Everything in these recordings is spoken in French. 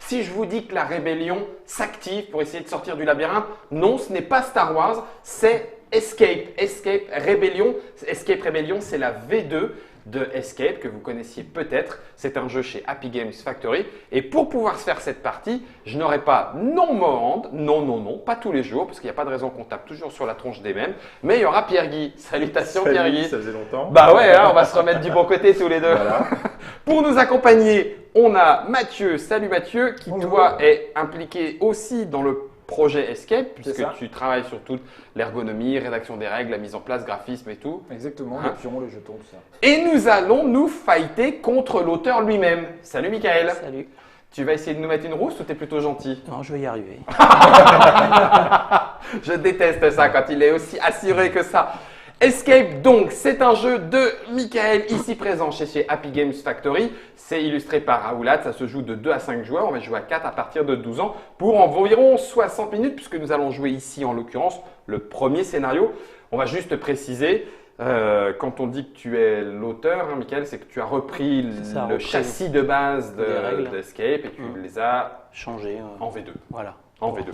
Si je vous dis que la rébellion s'active pour essayer de sortir du labyrinthe, non, ce n'est pas Star Wars, c'est Escape. Escape Rebellion. Escape Rebellion, c'est la V2 de Escape que vous connaissiez peut-être. C'est un jeu chez Happy Games Factory. Et pour pouvoir se faire cette partie, je n'aurai pas non, pas tous les jours, parce qu'il n'y a pas de raison qu'on tape toujours sur la tronche des mêmes. Mais il y aura Pierre-Guy. Salutations Salut, Pierre-Guy. ça faisait longtemps. Bah ouais, hein, on va se remettre du bon côté tous les deux. Voilà. Pour nous accompagner, on a Mathieu. Salut Mathieu, qui Bonjour. toi est impliqué aussi dans le projet Escape, C'est puisque ça. tu travailles sur toute l'ergonomie, rédaction des règles, la mise en place, graphisme et tout. Exactement, Hein les pions, les jetons, tout ça. Et nous allons nous fighter contre l'auteur lui-même. Salut Michael. Salut. Tu vas essayer de nous mettre une rousse ou t'es plutôt gentil? Non, je vais y arriver. Je déteste ça quand il est aussi assuré que ça. Escape, donc, c'est un jeu de Michael, ici présent chez Happy Games Factory. C'est illustré par Raoulat, ça se joue de 2 à 5 joueurs. On va jouer à 4 à partir de 12 ans pour environ 60 minutes, puisque nous allons jouer ici, en l'occurrence, le premier scénario. On va juste préciser, quand on dit que tu es l'auteur, hein, Michael, c'est que tu as repris C'est ça, le repris châssis de base des règles. d'Escape et tu les as Changer. en V2. Voilà. En V2.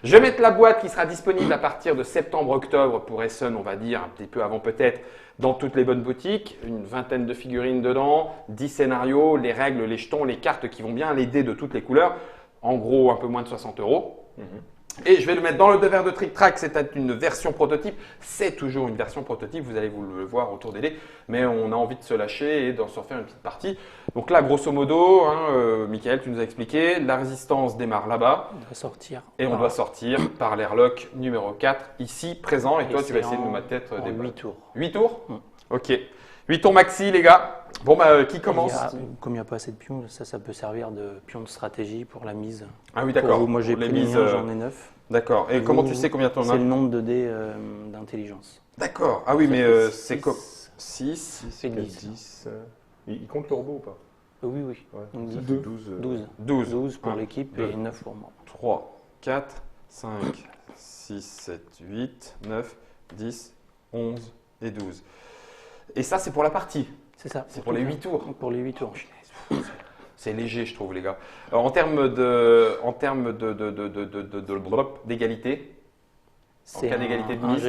Je vais mettre la boîte qui sera disponible à partir de septembre-octobre pour Essen, on va dire, un petit peu avant peut-être, dans toutes les bonnes boutiques. Une vingtaine de figurines dedans, 10 scénarios, les règles, les jetons, les cartes qui vont bien, les dés de toutes les couleurs. En gros, un peu moins de 60 €. Et je vais le mettre dans le devers de Trick Track, c'est une version prototype. C'est toujours une version prototype, vous allez vous le voir autour des dés. Mais on a envie de se lâcher et d'en se refaire une petite partie. Donc là, grosso modo, hein, Michael, tu nous as expliqué, la résistance démarre là-bas. On doit sortir. Et on Voilà. doit sortir par l'airlock numéro 4, ici, présent. Et toi, tu vas c'est essayer de nous en- mettre peut-être en des 8 tours. 8 tours Mm. Ok. 8 tours maxi, les gars. Bon, bah, qui commence? Comme il n'y a pas assez de pions, ça peut servir de pion de stratégie pour la mise. Ah oui, Pour d'accord. vous, moi j'ai Pour les pris les mises, miens, j'en ai 9. D'accord. Et comment tu sais combien tu en C'est as? le nombre de dés d'intelligence. D'accord. Ah oui, mais c'est quoi? 6. 6, C'est 10. 10. Il compte le robot ou pas? Oui, oui. Ouais. Donc Ça 10. fait 12. 12. 12. 12 pour Un, l'équipe deux. et 9 pour moi. 3, 4, 5, 6, 7, 8, 9, 10, 11 et 12. Et ça, c'est pour la partie. C'est ça. C'est pour les 8 tours. Pour les 8 tours. C'est léger, je trouve, les gars. Alors, en termes d'égalité, C'est cas d'égalité de un mise.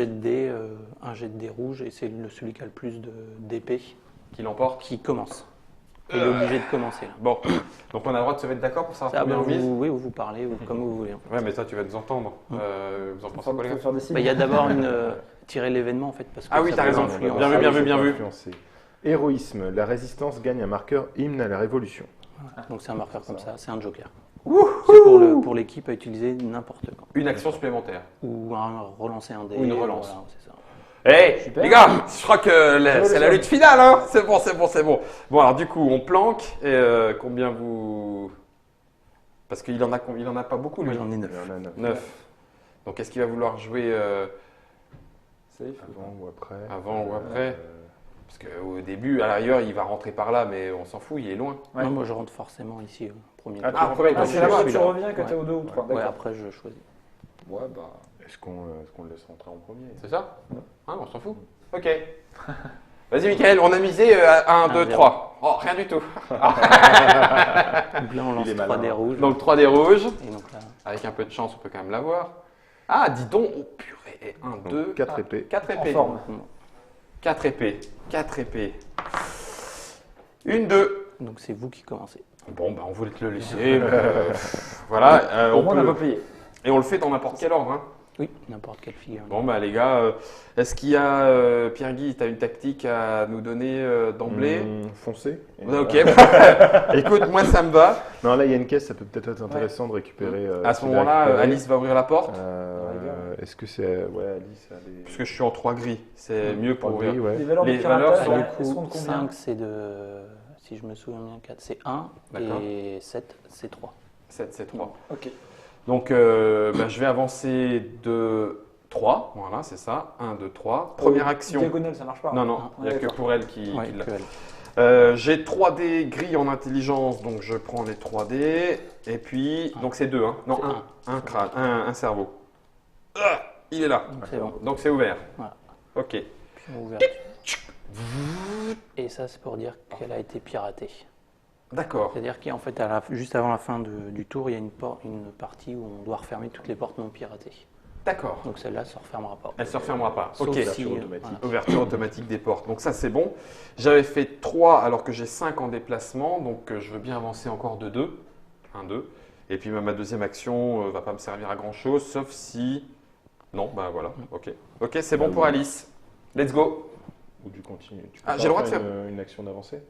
un jet de dés rouge et c'est celui qui a le plus d'épée qui l'emporte. qui commence. Il est obligé de commencer là. Bon, donc on a le droit de se mettre d'accord pour savoir Ça, combien bah, on mise. oui, vous parlez comme vous voulez. Ouais, mais ça, tu vas nous entendre. Vous en pensez quoi, les gars? faire des signes. Bah, il y a d'abord tirer l'événement en fait. Parce que Ah oui, ça t'as peut raison. influencer. Bien vu, bien vu, bien vu. Influencé. Héroïsme. La résistance gagne un marqueur hymne à la révolution. Donc c'est un marqueur comme ça, c'est un joker. C'est pour l'équipe à utiliser n'importe quand. Une action supplémentaire. Ou relancer un dé. Ou une relance. Voilà, c'est ça. Hey, Super. les gars, je crois que c'est la le lutte finale, hein. C'est bon, c'est bon, c'est bon. Bon, alors du coup, on planque. Et combien vous... Parce qu'il en a pas beaucoup, Moi lui. j'en ai 9. Il y en a 9. 9. Donc, est-ce qu'il va vouloir jouer Safe. Avant ou après avant ou après? Parce qu'au début, à l'arrière, il va rentrer par là, mais on s'en fout, il est loin. Ouais. Non, moi je rentre forcément ici au premier Ah, tour. Ah, premier Ah, tour. c'est là-bas que suis tu là. reviens quand t'es au 2 ou 3. Ouais, après je choisis. Ouais, bah. Est-ce qu'on le laisse rentrer en premier? C'est ça? Ah, on s'en fout. Ok. Vas-y, Mickaël, on a misé 1, 2, 1, 3. Oh, rien du tout. Donc là on lance Il est 3 malin. dés rouges. Donc 3 des rouges. Et donc là, Avec un peu de chance, on peut quand même l'avoir. Ah, dis donc. Oh, purée. 1, 2, 4 épées. 4 En épées. forme. 4 épées. 4 épées. Une, 2. donc c'est vous qui commencez. Bon, bah, on voulait te le laisser. mais, voilà. Au on moins, on peut- n'a pas payé. Et on le fait dans n'importe quel ordre. Hein. Oui, n'importe quelle figure. Bon, bah, les gars, est-ce qu'il y a, Pierre-Guy, tu as une tactique à nous donner d'emblée? Foncé. Ok. Écoute, moi, ça me va. Non, là, il y a une caisse, ça peut peut-être être intéressant de récupérer. À ce s'il a moment-là, récupéré. Alice va ouvrir la porte. Est-ce que c'est. Ouais, Alice, elle est. Puisque je suis en 3 gris. C'est mieux pour Trois ouvrir. gris, ouais. Les valeurs Les de valeurs piratage, sont du elles coup sont de combien 5 c'est de, si je me souviens bien, 4 c'est 1 D'accord. et 7 c'est 3. 7, c'est 3. Ok. Donc, bah, je vais avancer de 3. Voilà, c'est ça. 1, 2, 3. Première action. Diagonale, ça marche pas. Non, non, Ah, il n'y a que d'accord. pour elle qui Ouais, l'a. que elle. J'ai 3D gris en intelligence, donc je prends les 3D. Et puis, donc c'est 2, hein. Non, C'est 1. Un crâne, un cerveau. Ah, il est là. Donc c'est bon. Donc c'est ouvert. Voilà. Ok. Puis on ouvre. Et ça c'est pour dire qu'elle a été piratée. D'accord. C'est-à-dire qu'en fait, juste avant la fin du tour, il y a une partie où on doit refermer toutes les portes non piratées. D'accord. Donc celle-là ne se refermera pas. Elle ne se refermera pas. Sauf Ok. si, Ouverture automatique. voilà. Ouverture automatique des portes. Donc ça, c'est bon. J'avais fait 3 alors que j'ai 5 en déplacement. Donc je veux bien avancer encore de 2. 1, 2. Et puis ma deuxième action ne va pas me servir à grand-chose, sauf si... Non, bah voilà. Ok. Ok, c'est bon pour Alice. Let's go. Ou tu continues. Tu Ah, peux j'ai pas le droit de faire une action d'avancée?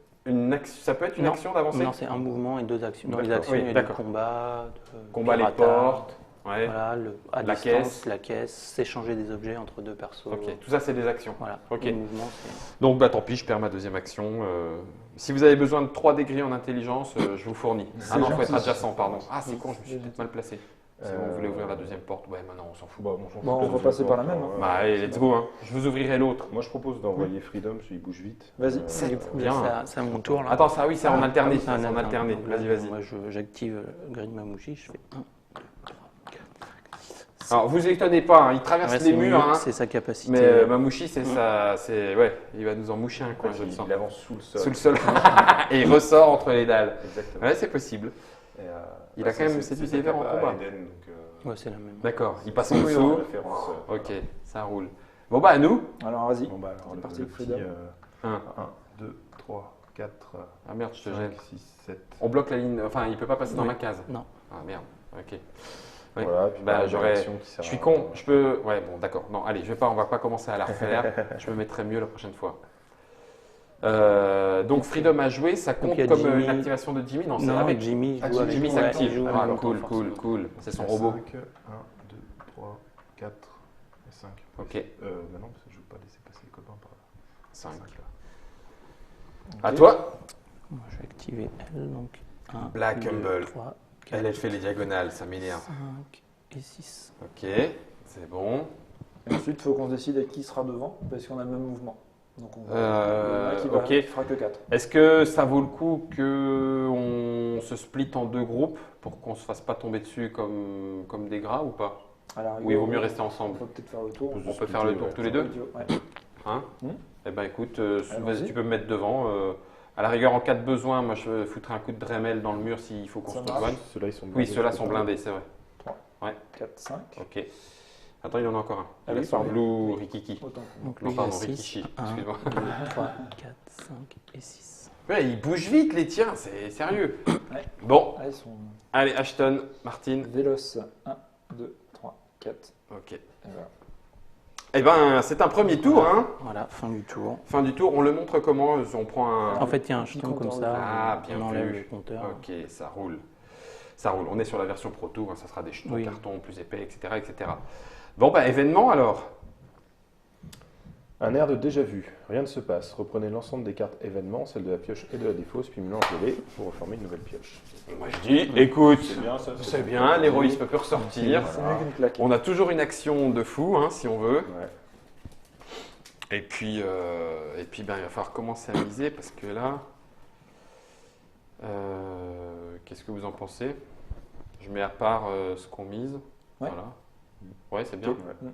Ça peut être une Non. action d'avancer? Non, c'est un mouvement et 2 actions. Dans les D'accord, actions, oui, il y a d'accord. du combat, Combat les piratage, portes. Ouais. voilà, à La distance, caisse. la caisse, s'échanger des objets entre deux persos. Ok, tout ça, c'est des actions. Voilà. Ok. Le mouvement, c'est... Donc, bah tant pis, je perds ma deuxième action. Si vous avez besoin de 3 degrés en intelligence, je vous fournis. Ah non, il faut être adjacent, pardon. Ah, c'est con, je me suis peut-être mal placé. Si vous voulez ouvrir la deuxième porte, ouais, maintenant on s'en fout. Bah, bon, j'en Bon, fous on de va passer par la même, ouais. Bah allez, let's go. Hein. Je vous ouvrirai l'autre. Moi, je propose d'envoyer Freedom, parce qu'il bouge vite. Vas-y. Sept. Là, Bien. c'est à mon tour. Là. Attends, ça oui, c'est en alterné. C'est un C'est en alterné. Donc là, Vas-y, vas-y. Moi, j'active Green Mamouchi, je fais 1, 2, 3, 4, 5, Alors, vous étonnez pas, hein, il traverse les murs. Hein, c'est sa capacité. mais Mamouchi, c'est ça. Ouais, il va nous en moucher un coin, je le sens. Il avance sous le sol. Sous le sol. Et il ressort entre les dalles. Exactement. Ouais, c'est possible. Et, Il a quand même ses sévères en combat. Ouais, c'est la même. D'accord, il passe en Oui, en dessous. référence. Ok, ça roule. Bon, bah, à nous. Alors vas-y. Bon, bah, alors, C'est parti, le petit, Freedom. 1. 1, 2, 3, 4, Ah merde, je te 5, gêne. 6, 7. On bloque la ligne. Enfin, il peut pas passer dans Oui. ma case. Non. Ah merde, ok. Oui. Voilà, puis Bah, pareil, j'aurais. l'action qui sert Je suis à- con, je peux. Ouais, bon, d'accord. Non, allez, on va pas commencer à la refaire. Je me mettrai mieux la prochaine fois. Donc, Freedom à jouer, ça compte il y a comme Jimmy. une activation de Jimmy? Non, c'est Non, avec. Jimmy Ah, joue avec. Jimmy Ouais, s'active. il joue Ah, avec cool, forcément. cool, cool. C'est son 5, robot. 1, 2, 3, 4 et 5. Ok, Bah non, parce que je ne veux pas laisser passer les copains par là. 5. Ok. À toi. Moi, je vais activer elle, donc 1, Black 2, Humble. 3, Elle fait les diagonales, ça m'énerve. 5 et 6. Ok, c'est bon. Et ensuite, il faut qu'on se décide qui sera devant, parce qu'on a le même mouvement. Donc on va. il y en a Ok. qui fera que 4. Est-ce que ça vaut le coup qu'on se split en 2 groupes pour qu'on se fasse pas tomber dessus comme des gras ou pas? Ou il vaut mieux rester On ensemble? peut peut-être faire le tour. On peut faire le tour tous les deux? Ouais. Hein? Hmm. Eh ben écoute, Allons-y. vas-y, tu peux me mettre devant. À la rigueur, en cas de besoin, moi je foutrais un coup de Dremel dans le mur s'il faut qu'on Ça se marche. rejoigne. Ceux-là, ils sont Oui, blindés. ceux-là sont blindés, c'est vrai. 4, 5. Ok. Attends, il y en a encore un. Ah Il oui, est sur pardon. Blue Rikiki. Autant. Donc Non, lui, pardon, il a 6, Rikishi, 1, 2, excuse-moi. 3, 4, 5 et 6. Ouais, ils bougent vite les tiens, c'est sérieux. Ouais. Bon, Ah, ils sont allez, Ashton, Martine. Vélos. 1, 2, 3, 4. Ok. Et voilà. Eh ben, c'est un premier tour, hein. Voilà, fin du tour. Fin du tour, on le montre comment? On prend un. En fait, il y a un Petit jeton comme compteur ça. de- Ah, bien on enlève vu. le compteur. Ok, ça roule. Ça roule. On est sur la version Pro Tour, hein, ça sera des jetons Oui. carton plus épais, etc., etc. Bon, bah, événement alors. Un air de déjà-vu. Rien ne se passe. Reprenez l'ensemble des cartes événements, celles de la pioche et de la défausse, puis mélangez-les pour reformer une nouvelle pioche. Moi, je dis, écoute, bien, ça. c'est bien, l'héroïsme peut ressortir. C'est mieux qu'une claque. On a toujours une action de fou, hein, si on veut. Ouais. Et puis ben, il va falloir commencer à miser parce que là, qu'est-ce que vous en pensez? Je mets à part ce qu'on mise. Ouais. Voilà. Ouais, c'est bien. Ouais.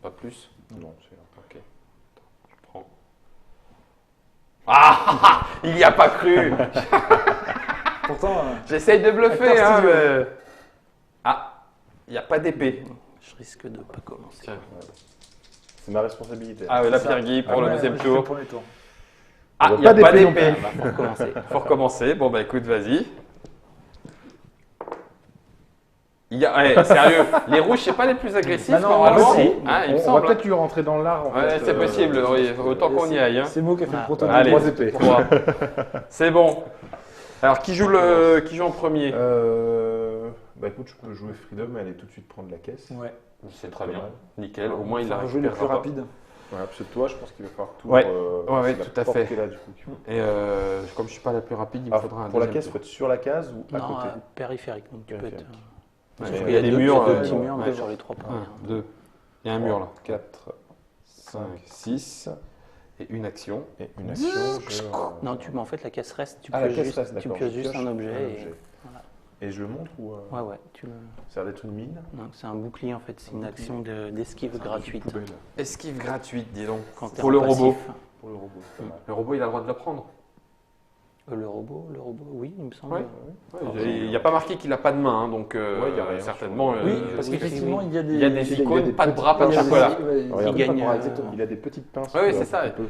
Pas plus. Non, c'est Ok. Je prends. Ah il n'y a pas cru. Pourtant, J'essaye de bluffer, Acteur hein. studio. Mais... Ah, il n'y a pas d'épée. Je risque de ne pas commencer. Tiens. c'est ma responsabilité. Ah, la ça. Pierre Guy pour le ouais, deuxième moi, j'ai fait le tour. premier tour. Ah, On il n'y a voit pas pas d'épée d'épée. Faut recommencer. Faut recommencer. Bon, bah écoute, vas-y. Ouais, sérieux, les rouges, c'est pas les plus agressifs Bah non, normalement. si. Hein, il me on va semble. peut-être lui rentrer dans l'art. En Ouais, fait, c'est possible, oui, autant qu'on y aille. Hein. C'est moi qui ai fait le Ah, prototype. Allez, 3 épées. 3. C'est bon. Alors, qui joue en premier? Bah écoute, je peux jouer Freedom et aller tout de suite prendre la caisse. Ouais. C'est très bien. mal. Nickel, au moins il a Faut jouer le récupéré plus pas. rapide. Voilà, parce que toi, je pense qu'il va falloir tout. Ouais. c'est Ouais, la tout à porte fait. qui est là, du coup. Et comme je suis pas la plus rapide, il me Alors, faudra un pour la deuxième caisse, tour. faut être sur la case ou à Non, côté périphérique. Donc tu peux être. Périphérique. Ouais, Sauf il qu'il y a des murs. deux petits murs ouais. mais sur les trois 1, premières. 2. Il y a un mur là. 4, 5, 6 Et une action. et une action. Non, mais en fait la caisse reste. Tu Ah, la pioches caisse juste, reste, tu d'accord. pioches Je juste pioche un objet. Et... objet. voilà. Et je le montre ou. Ouais, tu le. Ça a l'air d'être une mine. Non, c'est un bouclier en fait. C'est une action d'esquive C'est un gratuite. poubelle Esquive gratuite, dis donc. Quand t'es Pour en le passif. robot. pour le robot. c'est pas mal. Le robot, il a le droit de le prendre. Le robot, oui, il me semble. Ouais. Il n'y a pas marqué qu'il n'a pas de main, hein, donc il y a rien certainement. Oui, parce qu'effectivement, il y a des, il y a des icônes, des pas de petits bras, pas de il y a des- chocolat. ouais, Regarde, il gagne, pas exactement. Il a des petites pinces. Ouais, c'est ça. un peu.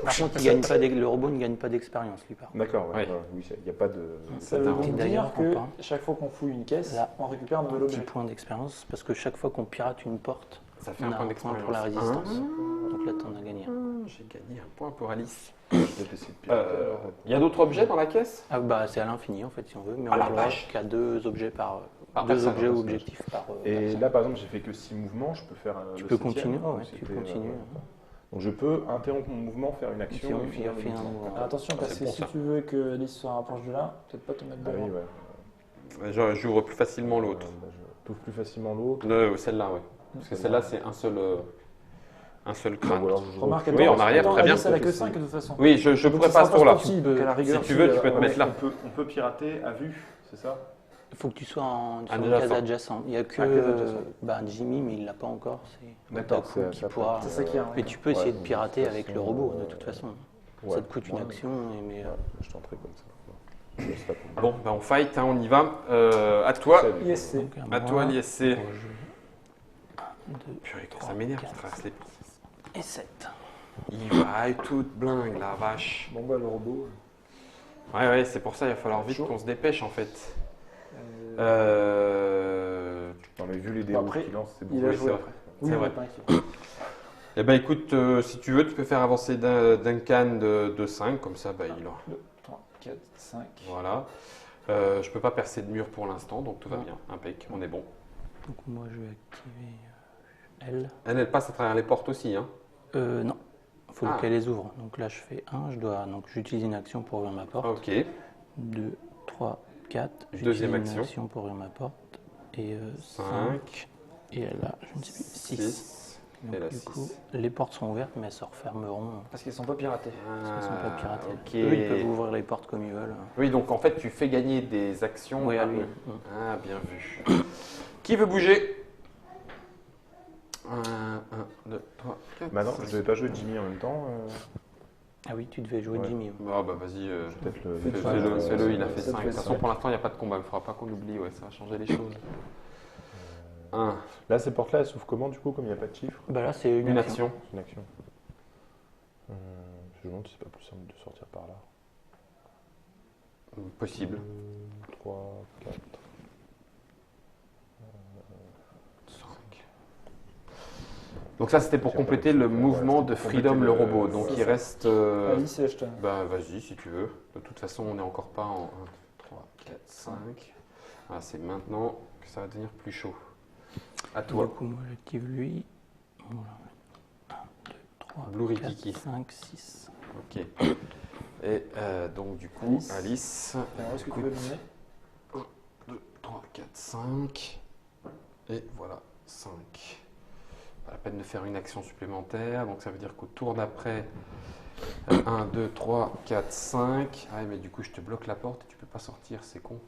Par contre, il gagne pas le robot ne gagne pas d'expérience, lui, par contre. D'accord, Ouais. oui, il n'y a pas de. Ça veut un donc petit dire d'ailleurs, que pas. chaque fois qu'on fouille une caisse, Là, on récupère un nouvel Un petit objet. point d'expérience, parce que chaque fois qu'on pirate une porte, Ça fait on un a point un point d'expérience. pour la résistance. Donc là, t'en as gagné un. J'ai gagné un point pour Alice. Je vais essayer de pirater, alors. Il y a d'autres objets dans la caisse? Ah bah c'est à l'infini en fait si on veut, mais Ah, on la a le droit vache. qu'à 2 objets par Par deux personne, objets par ou personnage. objectifs par Et personne. là, par exemple, j'ai fait que 6 mouvements, je peux faire Tu le peux 7e, continuer, ou ouais, tu c'était, peux continuer. Donc je peux interrompre mon mouvement, faire une action Puis on et finir fait le un mouvement. mouvement. Alors attention, parce c'est que pour si ça. tu veux que Alice se rapproche de là, peut-être pas te mettre Ah devant. oui, ouais. J'ouvre plus facilement l'autre. Bah, je touche plus facilement l'autre. Celle-là, oui. Parce que celle-là, c'est un seul crâne. Ou alors je Remarque, Oui, en arrière, attends, très bien. Alice, elle a que 5 de toute façon. Oui, je Donc, pourrais ça pas sera ce tour-là. possible, qu'à la rigueur, Si tu veux, tu peux te Ouais, mettre là. on peut pirater à vue, c'est ça? Il faut que tu sois sur une Adjacent. case adjacente. Il n'y a que case adjacente. Jimmy, mais il l'a pas encore. C'est D'accord, Otaku c'est qui ça. pourra. C'est ça qui est. Mais tu peux essayer de Ouais, pirater de toute avec le façon, robot de toute façon. Ouais. Ça te coûte une action, mais Ouais, je tenterai comme ça. Je laisse la poule. Bon, ben on fight, hein, on y va. À toi. Salut. ISC. donc, À toi, l'ISC. 1, 2, Purée, que ça 3, m'énerve qu'il 4 traverse les... et 7. Il va être toute blingue, la vache. Bon bah le robot. Ouais, c'est pour ça, il va falloir vite Chaud. qu'on se dépêche, en fait. Non, mais vu les déroules Après, qu'il lance, c'est bon. Il a Oui, joué c'est après. vrai. Oui, C'est on vrai. est pas inquiet. Eh ben écoute, si tu veux, tu peux faire avancer Duncan de 5, comme ça, bah, il aura. 2, 3, 4, 5. Voilà. Je peux pas percer de mur pour l'instant, donc tout va Non. bien. Impec, on est bon. Donc moi je vais activer elle. Elle passe à travers les portes aussi, hein. Non, il faut Ah. qu'elle les ouvre. Donc là je fais 1, donc j'utilise une action pour ouvrir ma porte. Ok. 2, 3, 4. Deuxième J'utilise une action. action pour ouvrir ma porte. Et 5. 5, Et là, je ne sais plus, 6. 6. Donc Et là, du 6. coup, les portes sont ouvertes, mais elles se refermeront Parce qu'ils sont pas piratés. parce qu'elles ne sont pas piratées. Ok. Eux, ils peuvent ouvrir les portes comme ils veulent. Oui, donc en fait, tu fais gagner des actions Oui, à à lui. eux. Ah, bien vu. Qui veut bouger 1, 2, 3, 4. Bah non, je vais pas jouer Jimmy en même temps. Ah oui, tu devais jouer Ouais. Jimmy. Ah bah vas-y, Peut-être le. fais-le, il a fait Ça 5. De fait toute façon, cinq. pour l'instant, il n'y a pas de combat. Il ne faudra pas qu'on oublie, ouais, ça va changer les choses. 1, Là, ces portes-là, elles s'ouvrent comment du coup, comme il n'y a pas de chiffre? Bah là, c'est une action. C'est une action. Je me demande si c'est pas plus simple de sortir par là. Possible. 3, 4. 5. Donc ça, c'était pour J'ai pas compléter de le chiffre, mouvement ouais, de c'était pour Freedom compléter le le- robot. Donc c'est il ça. reste... Alice et Ashton. Bah vas-y si tu veux. De toute façon, on n'est encore pas en 1, 3, 4, 5. Ah, c'est maintenant que ça va devenir plus chaud. À Du toi. coup, moi, j'active lui. Voilà. 1, 2, 3, Blue 4, Rikiki. 5, 6. Ok. Et donc du coup, Alice. Alice. Alors, est-ce que tu veux mener 2, 3, 4, 5. Et voilà, 5. Pas la peine de faire une action supplémentaire. Donc ça veut dire qu'au tour d'après, 1, 2, 3, 4, 5. Ah ouais, mais du coup, je te bloque la porte et tu peux pas sortir, c'est con.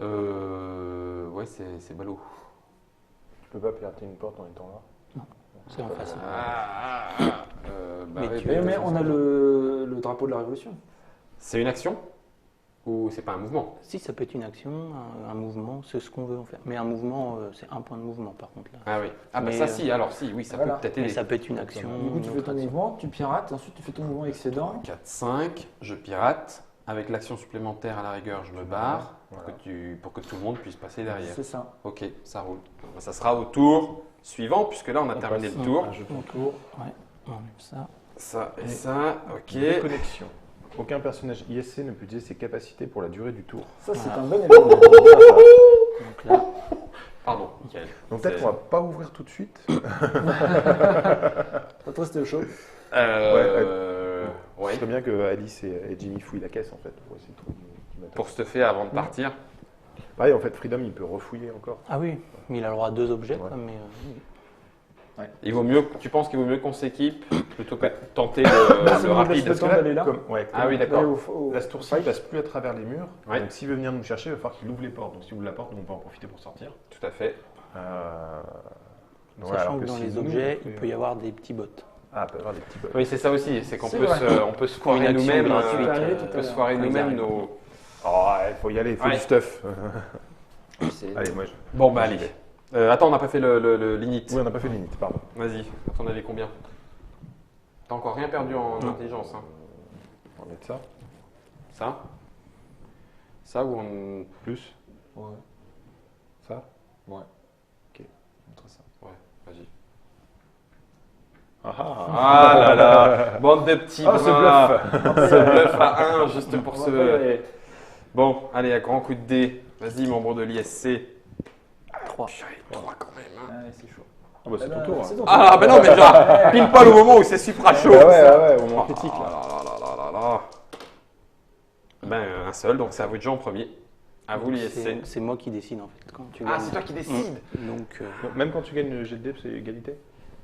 Ouais, c'est ballot. Tu peux pas pirater une porte en étant là? C'est en face. Bah Mais ouais, tu- mais Mais on a le drapeau de la Révolution. c'est une action ou c'est pas un mouvement? Si, ça peut être une action, un mouvement, c'est ce qu'on veut en faire. Mais un mouvement, c'est un point de mouvement par contre là. Ah oui. Ah bah Mais, ça si, alors si, oui, ça voilà. peut peut-être Mais aider. ça peut être une action. Du coup, tu une fais autre ton action. mouvement, tu pirates, ensuite tu fais ton mouvement excédent. 4, 5, je pirate. Avec l'action supplémentaire à la rigueur, je me barre pour, Voilà. pour que tout le monde puisse passer derrière. C'est ça. Ok, ça roule. Bon, bah, ça sera au tour suivant, puisque là on a terminé passe. le tour. Un jeu Mon pour tour. Ouais, on enlève ça. Ça et Et ça, ok. Déconnexion. Aucun personnage ISC ne peut utiliser ses capacités pour la durée du tour. Ça, c'est Voilà. un bon élément. Donc là, Pardon, Michael. Donc peut-être C'est- qu'on va pas ouvrir tout de suite. Pas trop, c'était chaud. Ce Ouais. serait bien que Alice et Jimmy fouillent la caisse en fait pour essayer de trouver du matériel. Pour stuffer avant de partir. Pareil, en fait, Freedom il peut refouiller encore. ah oui, mais il a le droit à 2 objets, Ouais. quoi, mais Il vaut mieux, tu penses qu'il vaut mieux qu'on s'équipe plutôt que de tenter le rapide. Le temps d'aller là. Ah oui, d'accord. La tour-ci ne passe plus à travers les murs. Ouais. Donc s'il veut venir nous chercher, il va falloir qu'il ouvre les portes. Donc s'il ouvre la porte, nous, on peut en profiter pour sortir. Tout à fait. Donc, sachant alors que dans si les nous, objets, on il fait- peut y avoir des petits bots. Ah, peut y avoir des petits bugs. Oui, c'est ça aussi, c'est qu'on C'est peut, vrai. on peut se Pour une foirer action nous-mêmes. gratuite, On peut se foirer ils nous-mêmes arrivent. nos. Oh, il faut y aller, il faut Ouais. du stuff. C'est- Allez, moi, Bon, bah j'y allez. vais. Attends, on n'a pas fait l'init. Oui, on n'a pas fait l'init, pardon. Vas-y, à ton avis, combien? T'as encore rien perdu en intelligence, hein. On va mettre ça. Ça? Ça ou on. Plus Ouais. ça. Ouais. Ok. Montre ça. Ouais, vas-y. Ah ah. Ah là là, bande de petits Ah, ce bras. bluff. Ce bluff à 1 juste pour On va ce. pas y aller. Bon, allez, à grand coup de dé. Vas-y, membre de l'ISC. 3. 3 quand même. Hein. Allez, c'est chaud. Ah, bah, c'est Eh ton ben, tour. c'est hein. ton Ah, tour. bah non, mais genre, pile pas le moment où c'est supra chaud. Bah ouais, au moment critique. Oh Là. là là là là là. Ben, un seul, donc c'est à vous de jouer en premier. À vous l'ISC. C'est moi qui décide en fait quand tu Ah, gagnes. c'est toi qui décides. Donc, Donc, même quand tu gagnes le jet de dés, c'est égalité.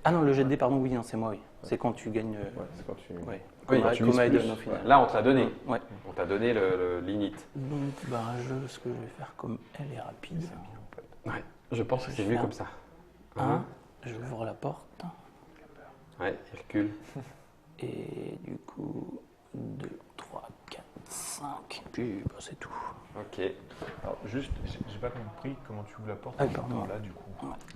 ah non, le jet de dés, pardon, oui, non, c'est moi, oui. C'est quand tu gagnes. Ouais, c'est quand tu. Ouais. Oui, Comme, tu comme mises Aiden plus. au final. Là, on te l'a donné. Ouais. On t'a donné l'init. Donc, bah, ce que je vais faire comme elle est rapide. Ouais, je pense que c'est mieux comme ça. 1, je ouvre la porte. Ouais, il recule. Et du coup, 2, 3, 4, 5. Puis, bah, c'est tout. Ok. Alors, juste, j'ai pas compris comment tu ouvres la porte. Ah, pardon. Là, du coup.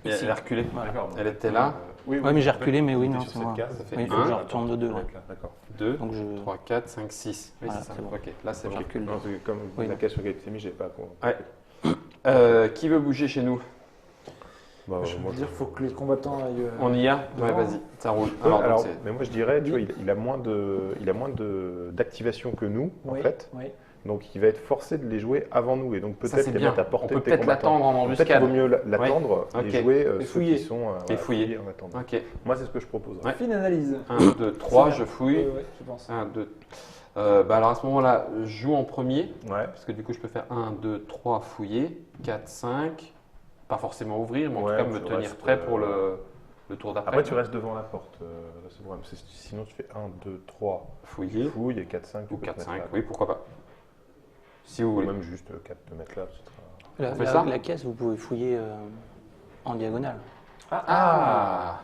Et Ici. elle a reculé. Voilà. D'accord. Elle était là. Oui, Ouais, mais j'ai reculé, mais oui, non, sur c'est cette moi. case, ça fait Oui, il faut un. que je retourne de 2. Ouais, d'accord. 2, Donc, je. 3, 4, 5, 6. Oui, Voilà, c'est ça. c'est bon. Ok, là c'est Ok. bon. recule. Non, parce que comme Oui, la non. case sur laquelle tu t'es mis, j'ai pas compris. Ouais. Qui veut bouger chez nous? Bah, Je veux moi, dire, faut que les combattants aillent. On y a? Ouais, Non. vas-y, ça roule. Ouais, donc, alors, c'est- mais moi je dirais, tu vois, il a moins d'activation que nous, en Oui, fait. oui. Donc il va être forcé de les jouer avant nous. Et donc Ça, peut-être c'est les bien. mettre à On portée peut de tes peut-être combattants. l'attendre en Peut-être qu'il embuscade. vaut mieux l'attendre Ok. et jouer Et ceux fouiller. qui sont Et fouiller. en attendant. Ok. Moi c'est ce que je propose. Ouais. Fine analyse. 1, 2, 3, C'est je bien. fouille. Ouais, je pense. 1, 2. Bah alors à ce moment-là, je joue en premier. Ouais. Parce que du coup, je peux faire 1, 2, 3, fouiller. 4, 5. Pas forcément ouvrir, mais en Ouais, tout cas me tu tenir restes, prêt pour le tour d'après. Après tu restes devant la porte. Là, c'est le problème. Sinon tu fais 1, 2, 3, Fouiller. fouille et 4, 5. Ou 4, 5. Oui, pourquoi pas. Si vous Ou voulez. même juste 4 te mettre là. Ce sera... La, On fait la- ça la caisse, vous pouvez fouiller en diagonale. Ah,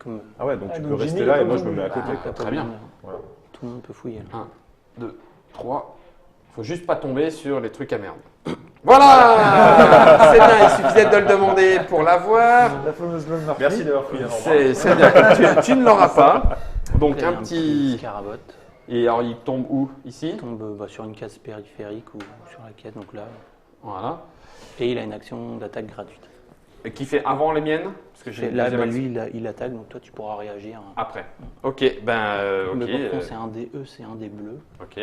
Comme, Ah ouais, donc Ah, tu donc peux rester Jimmy, là il et est moi pas je me mets à obligé. côté. ah, quoi. très bien. Voilà. Tout le monde peut fouiller. là. 1, 2, 3. Faut juste pas tomber sur les trucs à merde. Voilà. C'est bien, il suffisait de le demander pour l'avoir. La fameuse Lone Murphy. Merci d'avoir fouillé un endroit. C'est bien, tu ne l'auras pas. Donc Là, il y a un petit... Scarabotte. Et alors il tombe où? Ici? Il tombe bah, sur une case périphérique ou sur la caisse, donc là. Voilà. Et il a une action d'attaque gratuite. Et qui fait avant les miennes? Parce que j'ai une Là, deuxième bah, action. lui, il attaque, donc toi, tu pourras réagir. Après. Ok, ben ok. Le par contre, c'est un des E, c'est un des bleus. Ok.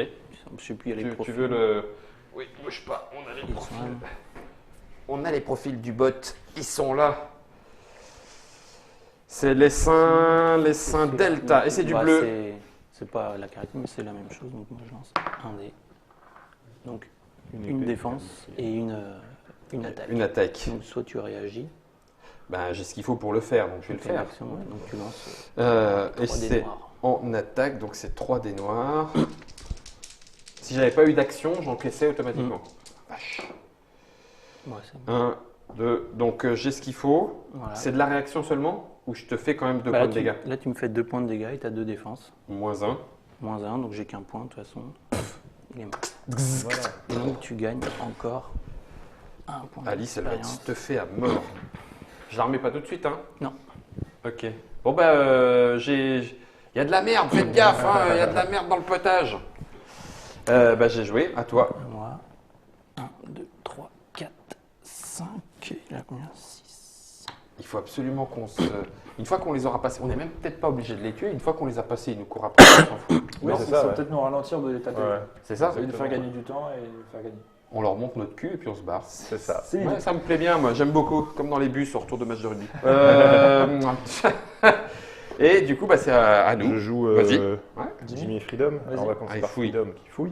Je sais plus, il y a les Tu profils. veux le... Oui, bouge pas, on a les Ils profils. sont- On a les profils du bot, ils sont là. C'est les seins delta, et c'est du Bah, bleu. C'est pas la caractéristique, mais c'est la même chose. Donc moi, je lance un dé. Donc une épée. défense et une attaque. Une attaque. Donc soit tu réagis, Ben, j'ai ce qu'il faut pour le faire, donc je vais le tu fais une faire. action, ouais, donc tu lances Et 3 dés c'est noirs. en attaque, donc c'est 3 dés noirs. Si j'avais pas eu d'action, j'encaissais automatiquement. Vache. Ouais, c'est bon. 1, 2, donc j'ai ce qu'il faut. Voilà. C'est de la réaction seulement? Ou je te fais quand même 2 Bah, points là, de dégâts? Là, tu me fais 2 points de dégâts et tu as 2 défenses. Moins 1. Moins 1, donc j'ai qu'un point de toute façon. Il est mort. Voilà. Et donc tu gagnes encore un point Alice, elle va être d'expérience. stuffée à mort. Je la remets pas tout de suite, hein? Non. Ok. Bon, bah, il y a de la merde, faites gaffe, hein, il y a de la merde dans le potage. Bah, j'ai joué, à toi. Moi, 1, 2, 3, 4, 5. Il a combien? 6. Il faut absolument qu'on se. Une fois qu'on les aura passés, on n'est même peut-être pas obligé de les tuer. Une fois qu'on les a passés, ils nous courent après, on s'en fout. Oui, Non, c'est c'est ça. ça, Ça ouais. peut-être nous ralentir de les taper. Ouais. C'est ça? Et de faire gagner du temps et de faire gagner. On leur montre notre cul et puis on se barre. C'est ça. C'est Ouais, ça me plaît bien, moi. J'aime beaucoup, comme dans les bus au retour de match de rugby. Et du coup, bah, c'est à nous. Je joue Vas-y. euh, Ouais. Jimmy et Freedom. Vas-y. Alors on va commencer Ah, il par fouille. Freedom qui fouille,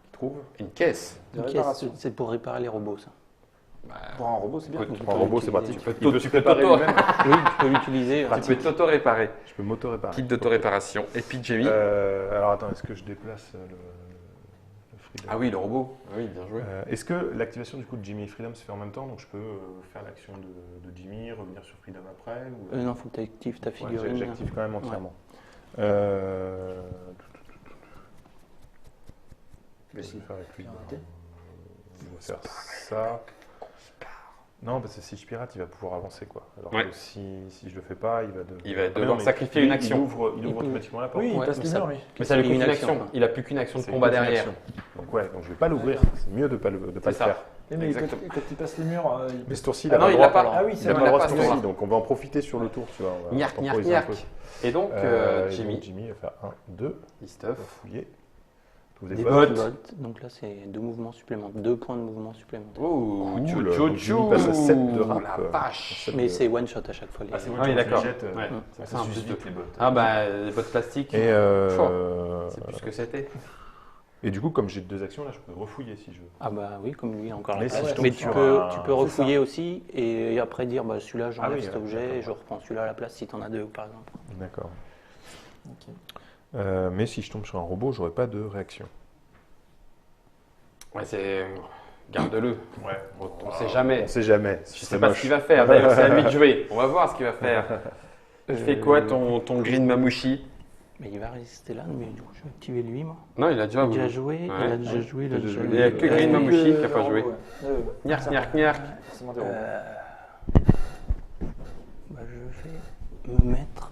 qui trouve. Une caisse. de Ok, réparation. c'est pour réparer les robots, ça. Pour un robot, c'est bien. Écoute, Donc, tu Pour un peux robot, c'est l'utiliser. pratique. Tu peux Il peut se préparer t'auto- lui-même. Oui, tu peux l'utiliser. Tu peux t'auto-réparer. Je peux m'auto-réparer. Kit d'auto-réparation. Et puis Jamie. Alors attends, est-ce que je déplace le Freedom? Ah oui, le robot. Ah oui, bien joué. Est-ce que l'activation du coup de Jimmy et Freedom se fait en même temps? Donc je peux faire l'action de Jimmy, revenir sur Freedom après ou... Non, faut que tu actives ta Ouais, figurine. j'active quand même entièrement. Je vais faire avec lui. Pirater. Je vais faire ça. Non, parce que si je pirate, il va pouvoir avancer, quoi. Alors Ouais. que si je le fais pas, il va Il va Ah, mais devoir mais sacrifier lui, une action. Il ouvre Il peut- automatiquement la porte. Oui, il Ouais, passe mais les ça- murs, lui. Mais ça lui coûte une une action, action. quoi. Il a plus qu'une action de C'est combat une derrière. action. Donc ouais, donc je vais pas l'ouvrir. C'est mieux de pas le C'est ça. faire. Mais quand Exactement. il passe les murs, Mais ce tour-ci, Ah non, il l'a pas. Ah oui, Il c'est n'a vrai. pas le droit pas ce ce tour-ci, tour-là. donc on va en profiter sur le tour, tu vois. On va Niark, niark, temporiser un peu. niark. Et donc, Et Jimmy, donc, Jimmy va faire 1, 2, Listeuf. fouiller. Trouve Des bottes. bottes. Donc là, c'est 2 mouvements supplémentaires, 2 points de mouvement supplémentaires. Oh, Cool. tchou, Donc, tchou, Jimmy passe à 7 de rap. la vache. Mais c'est one shot à chaque fois. Ah, c'est Ah oui, d'accord. Ouais. Ça C'est un s'use plus vite, les bottes. Ah bah, les bottes plastiques, Et, c'est plus ce que c'était. et du coup, comme j'ai 2 actions, là, je peux refouiller si je veux. Ah bah oui, comme lui, encore Mais la si place. je tombe Mais sur tu peux un- refouiller aussi et après dire bah, celui-là, j'enlève Ah oui, cet ouais, objet et d'accord. je reprends celui-là à la place si tu en as 2 par exemple. D'accord. Ok. Mais si je tombe sur un robot, j'aurai pas de réaction. Ouais, c'est. Garde-le. Ouais. On sait jamais. On sait jamais. Je sais pas ce qu'il va faire. D'ailleurs, c'est à lui de jouer. On va voir ce qu'il va faire. Il fait quoi ton Green Mamouchi? Mais il va résister là, mais du coup je vais activer lui moi. Non, il a déjà. Il a déjà joué, il Ouais. a déjà joué, il a déjà Il y a que Green Mamouchi qui a pas joué. Niark, Ça, niark, niark. forcément des robots. Bah, je vais me mettre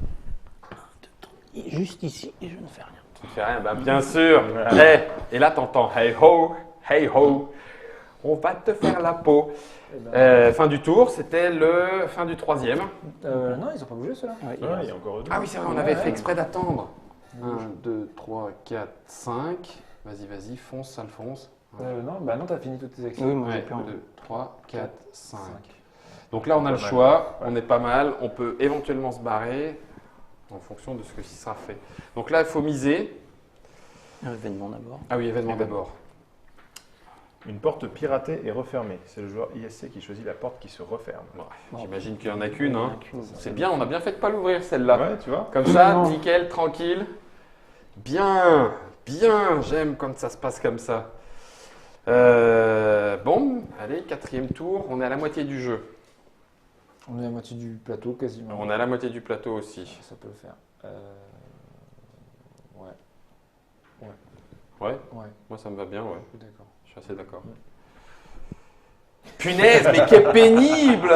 juste ici et je ne fais rien. Tu ne fais rien, bah bien sûr. Et là, t'entends hey ho, on va te faire la peau. Eh ben, Fin du tour, c'était le fin du troisième. non, ils ont pas bougé ceux-là. Ouais, Ah, il y a encore deux. Ah oui, c'est vrai, on avait fait exprès d'attendre. 1, 2, 3, 4, 5. Vas-y, fonce, Alphonse. Non, bah non, t'as fini toutes tes actions. Oui, moi j'ai Ouais, plus rien. 2, 3, 4, 5. 5. Donc là, on a le Pas mal. choix, Ouais. on est pas mal, on peut éventuellement se barrer en fonction de ce que qui sera fait. Donc là, il faut miser. Un événement d'abord. Ah oui, événement d'abord. Une porte piratée et refermée. C'est le joueur ISC qui choisit la porte qui se referme. Bon, j'imagine qu'il n'y en a qu'une. Il y en a Hein. qu'une. C'est bien, on a bien fait de pas l'ouvrir celle-là. Ouais, tu vois. Comme ça, Non. nickel, tranquille. Bien, j'aime quand ça se passe comme ça. Bon, allez, 4e tour, on est à la moitié du jeu. On est à moitié du plateau quasiment. On est à la moitié du plateau aussi. Ça peut le faire. Ouais. Ouais, Ouais, moi ça me va bien, ouais. je suis d'accord. Je suis assez d'accord. Punaise, mais quel pénible!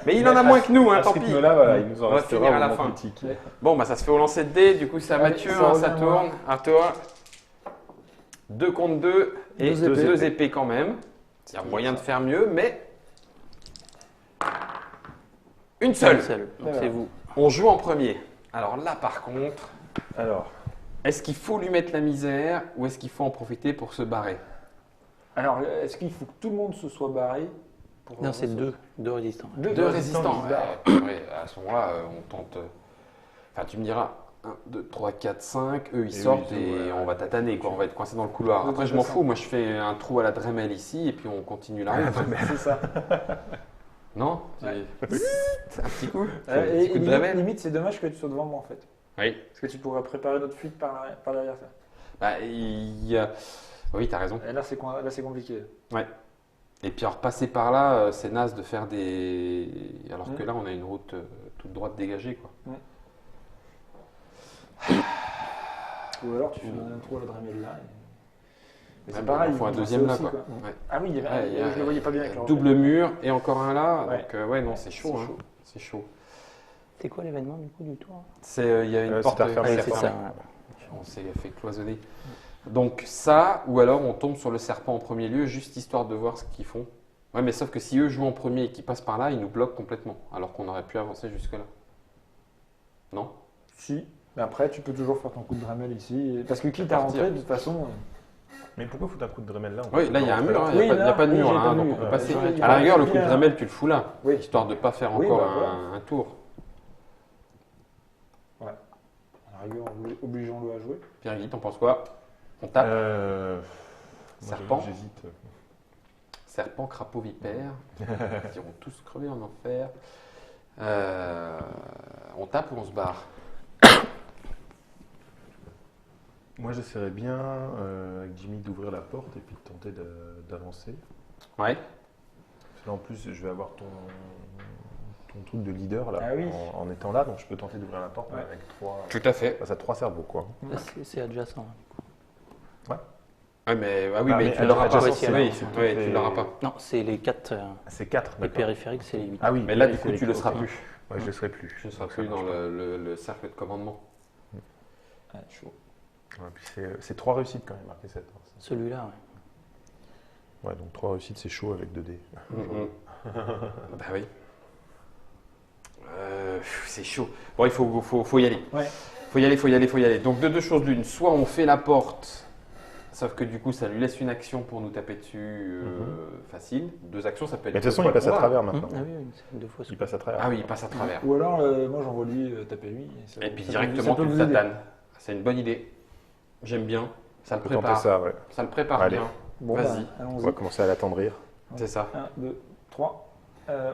Mais il en a moins que nous, hein, À ce tant pis. rythme-là, voilà, il nous en On va restera finir à au la moment fin. critique. Bon, bah ça se fait au lancer de dés, du coup c'est à Allez, Mathieu, ça hein, ça revient à moi. tourne. À toi. 2 contre 2 et Deux épées. 2 épées quand même. Il y a moyen de faire mieux, mais. Une seule! Seul. Donc Voilà. c'est vous. On joue en premier. Alors là, par contre, Alors, est-ce qu'il faut lui mettre la misère ou est-ce qu'il faut en profiter pour se barrer? Alors, est-ce qu'il faut que tout le monde se soit barré pour Non, c'est deux résistants. Deux résistants. qui se barrent. Ouais, à ce moment-là, on tente. Enfin, tu me diras 1, 2, 3, 4, 5. Eux, ils Et sortent eux, ils et jouent, on va tataner, quoi. On va être coincé dans le couloir. De Après, toute je m'en façon. fous. Moi, je fais un trou à la Dremel ici et puis on continue la route. C'est ça. Non? Ouais. C'est un petit coup. Et Un petit coup de limite, Dremel. limite, c'est dommage que tu sois devant moi en fait. Oui. Parce que tu pourrais préparer notre fuite par derrière ça. Bah, il y a... Oui, t'as raison. Et là, c'est compliqué. Et puis, alors, passer par là, c'est naze de faire des. Alors que là, on a une route toute droite dégagée, quoi. Ou alors tu fais un trou à la Dremel là. Mais Ouais, c'est bah, pareil. il faut un ils vont deuxième là, aussi, quoi. quoi. Ouais. Ah oui, il y avait, Ouais, il y a- je le voyais pas bien avec leur Double mur et encore un là. Ouais. Donc, ouais, non, c'est chaud. C'est hein. chaud. C'est chaud. C'est quoi l'événement du coup du tour? C'est, il y a une c'est porte à refermer, qui c'est s'est C'est fermée. ça. Ouais. On s'est fait cloisonner. Donc ça, ou alors on tombe sur le serpent en premier lieu, juste histoire de voir ce qu'ils font. Ouais, mais sauf que si eux jouent en premier et qu'ils passent par là, ils nous bloquent complètement, alors qu'on aurait pu avancer jusque-là. Non? Si. Mais après, tu peux toujours faire ton coup de Dremel ici. Parce que quitte à Partir. rentrer, de toute façon. mais pourquoi foutre un coup de Dremel là? Oui, là il y a un mur, hein, il Oui, n'y a, là, pas de oui, mur, j'ai là, pas hein, de donc mur. on peut passer. Ouais, À la rigueur, le oui, coup de Dremel, tu le fous là, Oui. histoire de ne pas faire Oui, encore bah, voilà. un tour. À la rigueur, obligeons-le à jouer. Pierre-Guy, t'en penses quoi? On tape. Moi, Serpent. J'hésite. Serpent, crapaud, vipère. Ils iront tous crever en enfer. On tape ou on se barre? Moi, j'essaierais bien avec Jimmy d'ouvrir la porte et puis de tenter d'avancer. Ouais. Parce que là, en plus, je vais avoir ton ton truc de leader là, Ah oui. en étant là, donc je peux tenter d'ouvrir la porte Ouais. avec 3. Tout à fait. Ça a 3 cerveaux quoi. Là, c'est adjacent. Ah, mais, ah oui, Ah, mais mais tu l'auras pas. adjacent, Oui, c'est oui, les- tu l'auras pas. Non, c'est les 4. C'est 4, Les d'accord. périphériques, c'est les 8. Ah oui. Mais là, du coup, périphérique, tu ne le seras ok. plus. Ouais, je le serai plus. Tu ne seras Donc, ça plus dans marche le cercle de commandement. Ouais, chaud. pas. Ouais, puis c'est 3 réussites quand même, marqué 7. Celui-là, ouais. Ouais, donc 3 réussites, c'est chaud avec 2 dés. Bah oui. C'est chaud. Bon, il faut y aller. Ouais. Faut y aller. Donc, de deux choses l'une. Soit on fait la porte, sauf que du coup, ça lui laisse une action pour nous taper dessus facile. 2 actions, ça peut être. Mais de toute façon, deux il passe à fois le travers combat. maintenant. Ah oui, c'est 2 fois. Il passe à travers. Ah oui, il passe à travers. Ou alors, moi j'envoie lui taper lui. ça- Et puis ça directement, peut tu le vous aider. tatanes. C'est une bonne idée. J'aime bien. Ça le On peut tenter prépare. ça, ouais. Ça le prépare Allez. bien. Bon, Vas-y. bah, On va allons-y. commencer à l'attendrir. C'est ça. 1, 2, 3.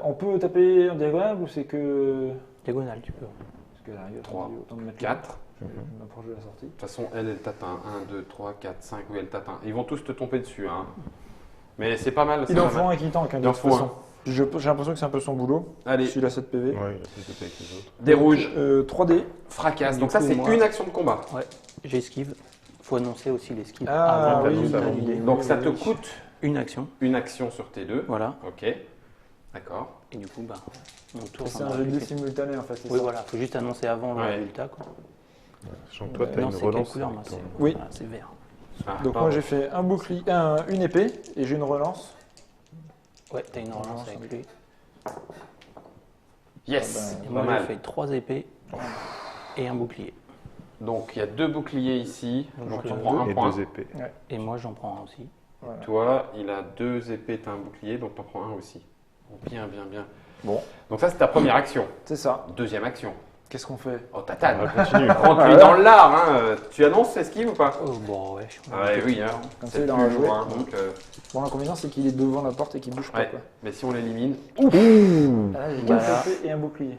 On peut taper en diagonale ou c'est que. Diagonale, tu peux. Parce qu'elle arrive, 3, autant de mettre 4. Je m'approche de la sortie. De toute façon, elle tape un. 1, 2, 3, 4, 5. Oui, elle tape un. Ils vont tous te tomber dessus. Hein. Mais c'est pas mal. c'est Il en pas faut mal. un qui tank, hein, de Il en toute faut façon. J'ai l'impression que c'est un peu son boulot. Allez, S'il a 7 PV. Ouais, il a plus de paix que les autres. des rouges, 3D. fracasse. Du Donc ça, coup, c'est moi- une action de combat. Ouais, j'esquive. Faut annoncer aussi l'esquive Ah avant oui, de ça va. valider. Donc ça te coûte Une action, une action sur tes 2. voilà. Ok. D'accord. Et du coup, bah, mon tour, C'est j'en un aurai jeu de dés fait. simultané en fait. c'est Oui, ça. voilà, faut juste annoncer avant le Ouais. résultat. Quoi. Sachant que toi, tu as Non, une c'est quelle relance. couleur, avec moi ton- c'est Oui. voilà, c'est vert. Ah, Donc pardon. moi j'ai fait un bouclier, une épée et j'ai une relance. Ouais, t'as une relance avec lui. Yes. Ah Et pas moi, mal. j'ai fait 3 épées et un bouclier. Donc il y a 2 boucliers ici. Donc, Donc tu je- prends un Et point. 2 épées. Et moi, j'en prends un aussi. Voilà. Toi, il a 2 épées, t'as un bouclier, donc t'en prends un aussi. Bien, bien, bien. Bon, Donc ça, c'est ta première action. c'est ça. Deuxième action. Qu'est-ce qu'on fait? Oh, tatane. On continue. Rentre-lui dans l'art. Hein. Tu annonces esquive ou pas? Oh, bon, ouais. Ouais, oui. Hein. Comme ça, C'est il en plus a joué. loin, donc, Bon, l'inconvénient c'est qu'il est devant la porte et qu'il bouge pas. ouais. Quoi. Mais si on l'élimine, Là, j'ai 4 Voilà. épées et un bouclier.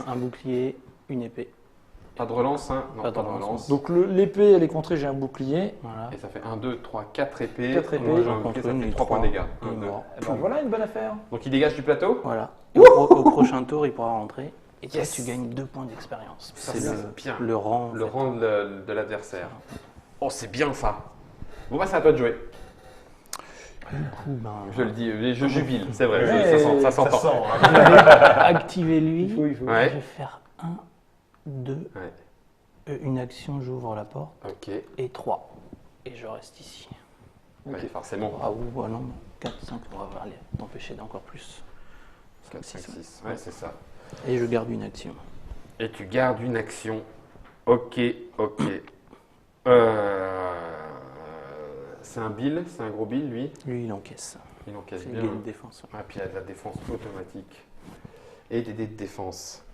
Un bouclier, une épée. pas de relance. Hein. Non, Pas de pas de relance. relance. Donc l'épée elle est contrée, j'ai un bouclier. Voilà. Et ça fait 1, 2, 3, 4 épées. 4 épées. Donc, J'en ok, compte ça une fait et 3 points de dégâts. Il est 1, 2. mort. Eh ben, voilà une bonne affaire. Donc il dégage du plateau. Voilà. Et au prochain tour, il pourra rentrer. Et toi, Yes. tu gagnes 2 points d'expérience. Ça, C'est c'est bien. le rang. en Le fait. rang de l'adversaire. Oh, c'est bien ça. Bon, bah, c'est à toi de jouer. Du coup, ben, Je le dis, je jubile, c'est vrai, Ouais, ça s'entend. activez lui. Il faut. Ouais. Je vais faire 1, 2. Ouais. Une action, j'ouvre la porte. Ok, Et 3. Et je reste ici. ouais, forcément. Ah ou non, 4, 5, on va aller t'empêcher d'encore plus. 4, 5, 6, ouais, c'est ça. Et je garde une action. Et tu gardes une action. Ok, ok. C'est un bill, c'est un gros bill, lui. Lui, il encaisse. Il encaisse C'est bien. gain de défense. Ah, puis il y a de la défense automatique. Et des dés de défense.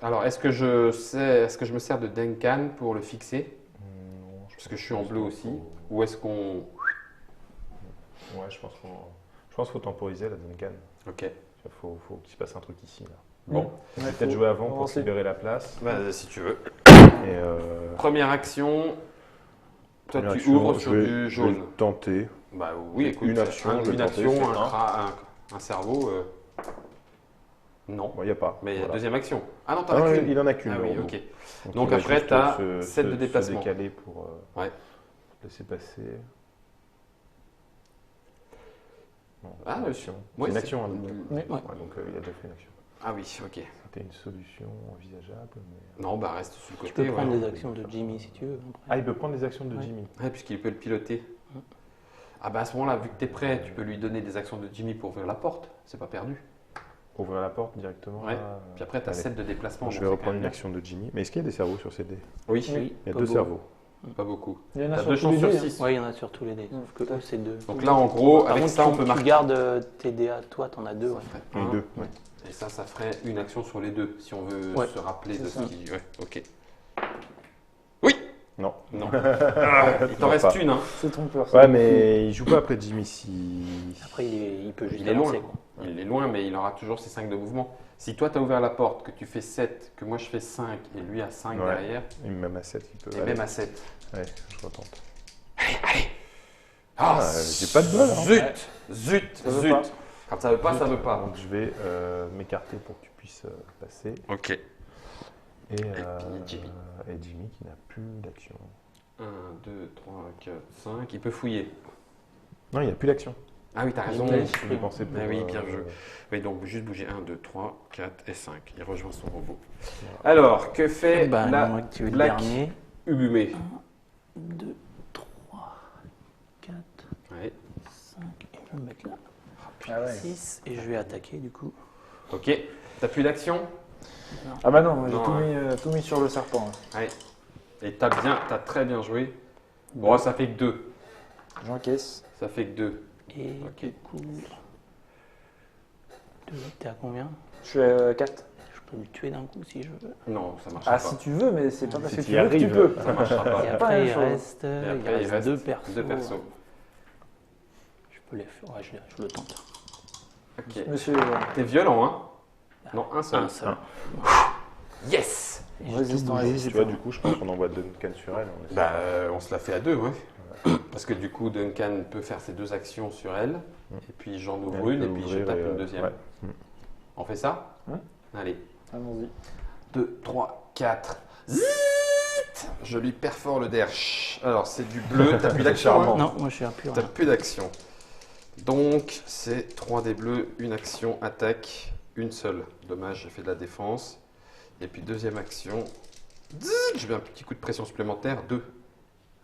Alors, est-ce que je me sers de Denkan pour le fixer? Non, Parce que je suis en bleu aussi. Ou est-ce qu'on... Ouais, je pense qu'il faut temporiser la Duncan. Ok. Il faut qu'il se passe un truc ici. Là. Bon, On va peut-être jouer avant pour avancer. libérer la place. bah, si tu veux. Et Première action. Toi, première tu action, ouvres sur je vais- du je vais jaune. tenter. Bah oui, écoute, Une action, je vais une tenter, action, c'est un cerveau. Non. Bon, il n'y a pas. Mais il y a Voilà. deuxième action. Ah non, Ah t'en as non, qu'une. il en a qu'une. Ah oui, donc. ok. Donc, Donc il va après, juste t'as se- 7 de se déplacement. décaler pour Ouais. laisser passer. Non, Ah, c'est une mais action. ouais, C'est une c'est- action. Hein, Oui. ouais, donc il a déjà fait une action. Ah oui, ok. C'était une solution envisageable. Mais... Non, bah reste sur le côté. Tu peux prendre ouais. des actions de Jimmy si tu veux. Ah, il peut prendre des actions de Ouais. Jimmy. Ouais, puisqu'il peut le piloter. Ah bah à ce moment-là, vu que t'es prêt, tu peux lui donner des actions de Jimmy pour ouvrir la porte. C'est pas perdu. Ouvrir la porte directement. Ouais. là, Puis après, t'as allez. 7 de déplacement. Je donc vais c'est reprendre quand une même action de Jimmy. Mais est-ce qu'il y a des cerveaux sur ces dés? bien. Oui, Oui. Il y a Pas 2 beau. cerveaux. pas beaucoup. Il y en a T'as sur 2 tous chances les sur dés, 6. Ouais, il y en a sur tous les dés. Mm. Sauf que eux, c'est 2. Donc là, en gros, Par avec contre, ça, on tu- peut tu marquer. gardes tes DA, toi, t'en as 2. Ouais. Les Un. deux. Ouais. Et ça ferait une action sur les deux, si on veut Ouais. se rappeler de C'est ce ça. qui... Ouais, ok. Oui. Non. Non. Ah, il t'en reste pas. une, hein. C'est trompeur. ça. Ouais, mais il joue pas après Jimmy si. Après, il peut juste Il est loin. avancer. Quoi. Il est loin, mais il aura toujours ses 5 de mouvement. Si toi, tu as ouvert la porte, que tu fais 7, que moi je fais 5 et lui a 5 Ouais. derrière, Et même à 7, il peut. et Allez. même à 7. Ouais, je retente. Ah, j'ai pas de bol, hein. Zut, zut, Ça veut zut. pas. Quand ça veut pas, ça veut pas. Donc je vais m'écarter pour que tu puisses passer. Ok. Et Jimmy. Jimmy qui n'a plus d'action. 1, 2, 3, 4, 5. Il peut fouiller. Non, il n'a plus d'action. Ah oui, t'as raison. Je vais penser pour. Ah oui, bien joué. Oui, donc juste bouger 1, 2, 3, 4 et 5. Il rejoint son robot. Alors, que fait Bah, la on va activer le Black dernier. Ubumé 2, 3, 4, Ouais. 5. Et je vais me mettre là. Ah ouais. 6. Et je vais attaquer du coup. Ok. T'as plus d'action? Ah bah non, moi, j'ai Non, tout mis sur le serpent. Là. Ouais. Et t'as très bien joué. Bon, ça fait que 2. J'encaisse. Ça fait que 2. Et Ok. du coup. 2, t'es à combien? Je suis à 4. Je peux le tuer d'un coup si je veux. Non, ça marche Ah, pas. si tu veux, mais c'est pas parce Si que tu tu y veux que tu arrives. peux. Ça marchera Et pas. pas la après, même il chose. reste, Et après, il reste 2 persos. 2 persos. Je peux les faire. Ouais, je le tente. Ok. Monsieur, T'es violent, hein? Non, un seul. Un seul. Yes! Et j'ai résiste, tout on bougé. résiste. Tu vois, du coup, je pense qu'on envoie Duncan sur elle. On essaie. Bah, on se la fait à 2, ouais. Parce que du coup, Duncan peut faire ses 2 actions sur elle. Et puis j'en Elle ouvre une peut et puis je ouvrir tape et, une deuxième. ouais. On fait ça? Ouais. Allez. allons-y. 2, 3, 4. Zit! Je lui perfore le derche. Alors, c'est du bleu. T'as plus d'action, hein? Non, moi je suis un pur. T'as plus d'action. Donc, c'est 3 des bleus, une action, attaque, une seule. Dommage, j'ai fait de la défense. Et puis, deuxième action. Zut! Je mets un petit coup de pression supplémentaire. 2.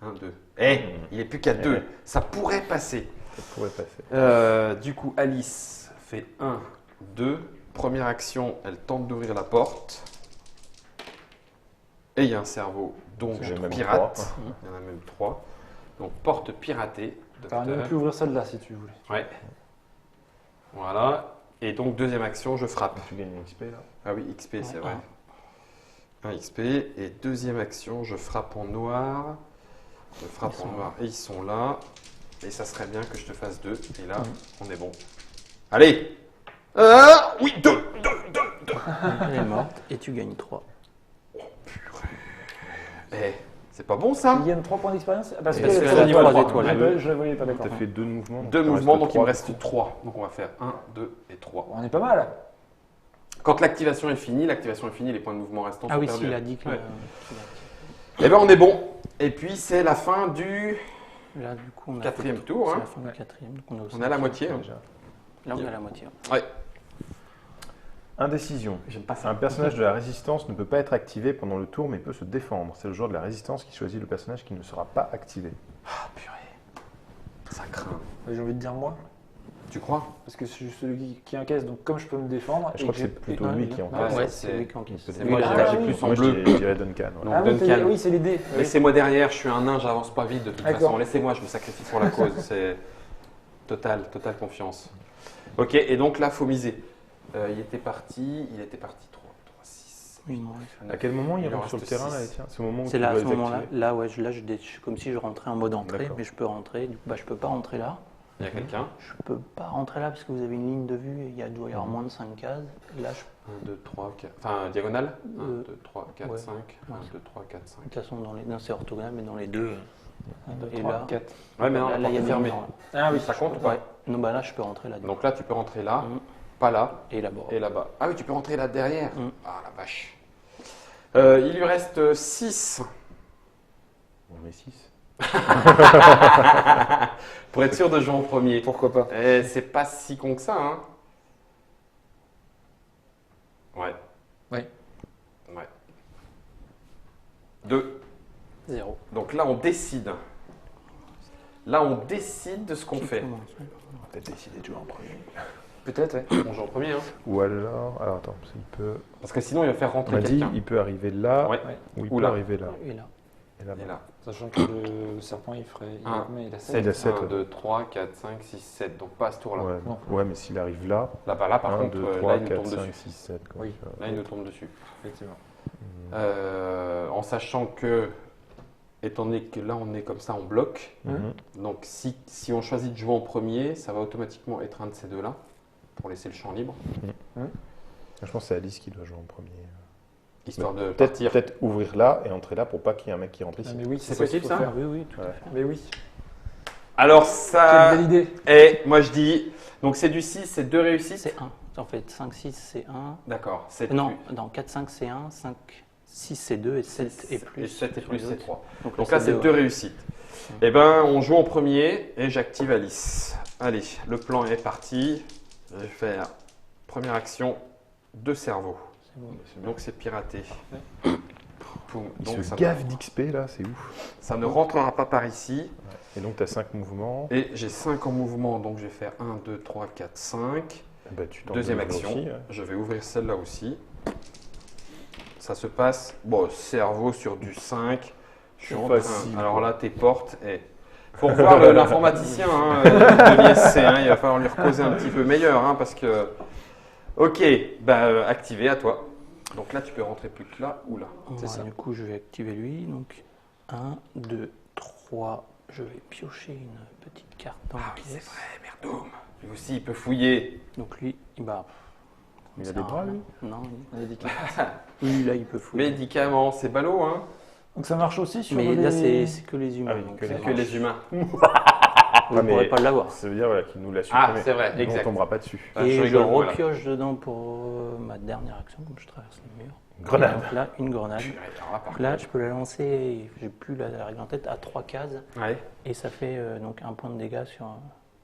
1, 2. Eh, il est plus qu'à 2. Ça pourrait passer. Ça pourrait passer. Du coup, Alice fait 1, 2. Première action, elle tente d'ouvrir la porte. Et il y a un cerveau, donc Il y en a même pirate. 3. Il y en a même 3. Donc, porte piratée. T'aurais même docteur. pu ouvrir celle-là si tu voulais. Ouais. Voilà. Et donc, deuxième action, je frappe. Tu gagnes une XP là. Ah oui, XP, c'est Ouais, vrai. Un XP. Et deuxième action, je frappe en noir. Je frappe Ils en sont noir. Et ils sont là. Et ça serait bien que je te fasse 2. Et là, on est bon. Allez! Oui, 2, 2, 2, 2. Elle est morte et tu gagnes 3. Eh, c'est pas bon ça? Il gagne 3 points d'expérience parce Et que parce les que trois la niveau étoiles. 3, Ah, ouais. je la voyais pas, d'accord. T'as fait 2 mouvements. donc 2 il en mouvements, reste donc il me 3. reste 3. Donc on va faire 1, 2 et 3. On est pas mal. Quand l'activation est finie, les points de mouvement restants Ah sont oui, perdus. s'il a dit que. Ouais. Eh ben on est bon. Et puis c'est la fin du... Là, du coup, on a Quatrième fait- tour, C'est hein. la fin du quatrième. Donc on est au On est à la cinquième. moitié. hein. Déjà. Là, on est à la moitié. Ouais. Indécision. J'aime pas ça. Un personnage de la résistance ne peut pas être activé pendant le tour, mais peut se défendre. C'est le joueur de la résistance qui choisit le personnage qui ne sera pas activé. Ah purée. Ça craint. J'ai envie de dire moi. Tu crois? Parce que je suis celui qui encaisse, donc comme je peux me défendre. Je crois que c'est plutôt lui qui encaisse. Ouais, c'est- c'est lui qui encaisse. c'est moi, Ah, j'ai oui. plus en Moi, bleu. je dirais Duncan. ouais. Non. Ah oui, Duncan. oui, c'est les dés. Oui. Laissez-moi derrière, je suis un nain, j'avance pas vite de toute D'accord. façon. Laissez-moi, je me sacrifie pour la cause. C'est totale confiance. Ok, et donc là, faut miser. Il était parti 3, 6. Oui, non, À quel moment il Il en rentre sur le reste terrain là, six. Étienne? C'est au moment où c'est tu là, à dois ce les moment-là. activer. Là, ouais, là, je suis comme si je rentrais en mode entrée, D'accord. mais je peux rentrer. Du coup, bah, je peux pas rentrer là. Il y a quelqu'un. Je peux pas rentrer là parce que vous avez une ligne de vue et il doit y avoir moins de 5 cases. Là, 1, 2, 3, 4. Enfin, diagonale. 1, Euh, 2, 3, 4, ouais. 5. 1, Ouais. 2, 3, 4, 5. de toute façon, non, c'est orthogonal, mais dans les deux. 1, 2, Et 3, là, 4. Ouais, mais non, là, la il y a porte des fermée. murs, là. Ah oui, Ça compte ou pas? Ouais. Non, bah là, je peux rentrer là. Donc là, tu peux rentrer là, Mhm. pas là, Et là-bas. et là-bas. Ah oui, tu peux rentrer là derrière. Mhm. Ah la vache. Il lui reste 6. On met 6. Pour être sûr de jouer en premier. Pourquoi pas? Eh, c'est pas si con que ça, hein. Ouais. Ouais. Ouais. 2. 0. Donc là, on décide. Là, on décide de ce qu'on fait. On va peut-être décider de jouer en premier. Peut-être, ouais. On joue en premier, hein. Ou alors attends, il peut. Parce que sinon, il va faire On rentrer m'a dit, quelqu'un. il peut arriver là, Ouais. ou il Ou peut là. arriver là. Et là. Et là. Et là. Sachant que le serpent, il ferait. Il Un. a combien? Il a Il 7. a 7. 1, 2, 3, 4, 5, 6, 7. Donc pas à ce tour-là. Ouais, Non. ouais, mais s'il arrive là, Là, bah, là, par 1, contre, 2, là, 3, il nous 4, tombe 5, dessus. 6, 7. Quoi, Oui. tu vois. Là, il nous tombe dessus. Effectivement. En sachant que, étant donné que là, on est comme ça, on bloque. Mhm. Donc si on choisit de jouer en premier, ça va automatiquement être un de ces deux-là, pour laisser le champ libre, Je pense que c'est Alice qui doit jouer en premier. histoire de Peut-être partir. ouvrir là et entrer là pour pas qu'il y ait un mec qui rentre Ah, ici. mais oui, C'est ce qu'il possible, faut ça faire. Oui, oui, tout à Ouais. fait. Mais oui. Alors Quelle ça. belle idée. Et moi je dis. Donc c'est du 6, c'est 2 réussites. C'est 1. En fait, 5, 6, c'est 1. D'accord. 7 Non, 4, 5, c'est 1. 5, 6, c'est 2. Et 7 et plus. Et 7 et sur plus, les c'est autres. 3. Donc Donc là, c'est 2 ouais. réussites. Eh ben, on joue en premier et j'active Alice. Allez, le plan est parti. Je vais faire première action, 2 cerveaux. C'est bon. Donc c'est piraté. Poum. Il Donc se ça, gave d'XP là, c'est ouf. ça ne rentrera pas par ici. Et donc tu as 5 mouvements. Et j'ai 5 en mouvement, donc je vais faire 1, 2, 3, 4, 5. Bah, tu tentes Deuxième de l'ouvrir action, aussi, ouais. je vais ouvrir celle-là aussi. Ça se passe, bon, cerveau sur du 5. Je suis en train. Facile, Alors quoi. là, tes portes. Faut revoir l'informaticien de l'ISC. Il va falloir lui recauser un petit peu meilleur. Parce que. Ok, bah, activé à toi. Donc là, tu peux rentrer plus que là ou là. C'est ça. Du coup, je vais activer lui. Donc 1, 2, 3. Je vais piocher une petite carte dans la Oui, c'est pièce. vrai, merdoum. Lui aussi, il peut fouiller. Donc lui, bah, Il ça a des sert à bras rien. lui. Non, On a dit que- lui là, il peut fouiller. Médicaments, c'est ballot, hein. Donc ça marche aussi sur Mais les... là, c'est que les humains. Ah oui, donc que ça les- Que marche. les humains. Vous Ah, ne mais- pourrez pas l'avoir. Ça veut dire voilà, qu'il nous l'a supprimé. Ah, c'est vrai, Nous, exact. on tombera pas dessus. Ah, Et je je rigole, voilà. repioche dedans pour ma dernière action, comme je traverse les murs. Grenade. Et donc là, une grenade. Purée, alors là, par Là, je peux la lancer, j'ai plus la règle en tête, à 3 cases. contre. Ouais, Et ça fait donc 1 point de dégâts sur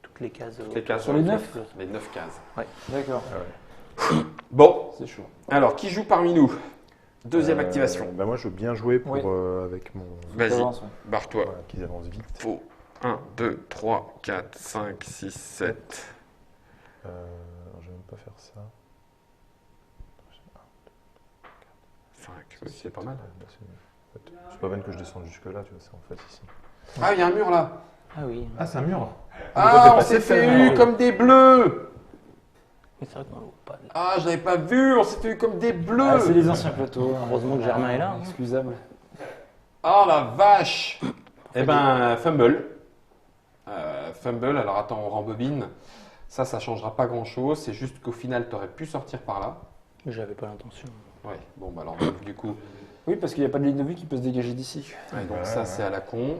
toutes les cases. les cases Sur les qui 9? explosent. Les 9 cases. D'accord, Bon, c'est chaud. alors qui joue parmi nous? Deuxième activation. Bah moi je veux bien jouer pour, Oui. Avec mon. Vas-y, T'avances, ouais. barre-toi. Voilà, qu'ils avancent vite. Faut 1, 2, 3, 4, 5, 6, 7. Je vais même pas faire ça. 5, c'est pas mal. Bah, c'est pas peine que je descende jusque là, tu vois, c'est en face ici. Ah, il y a un mur là. Ah oui, Ah, c'est un mur. Ah, on passé s'est fait tellement. eu comme des bleus. mais c'est vrai qu'on ne voit pas. Là. Ah, je n'avais pas vu, on s'est fait eu comme des bleus. Ah, c'est les anciens plateaux. Heureusement que Germain est là, hein. Excusable. Oh la vache. Eh ben, fumble. Fumble, alors attends, on rembobine. Ça changera pas grand chose. C'est juste qu'au final, tu aurais pu sortir par là. Mais j'avais pas l'intention. Ouais, bon, bah alors, du coup, Oui, parce qu'il n'y a pas de ligne de vue qui peut se dégager d'ici. ouais, donc Ouais, ça, ouais. c'est à la con.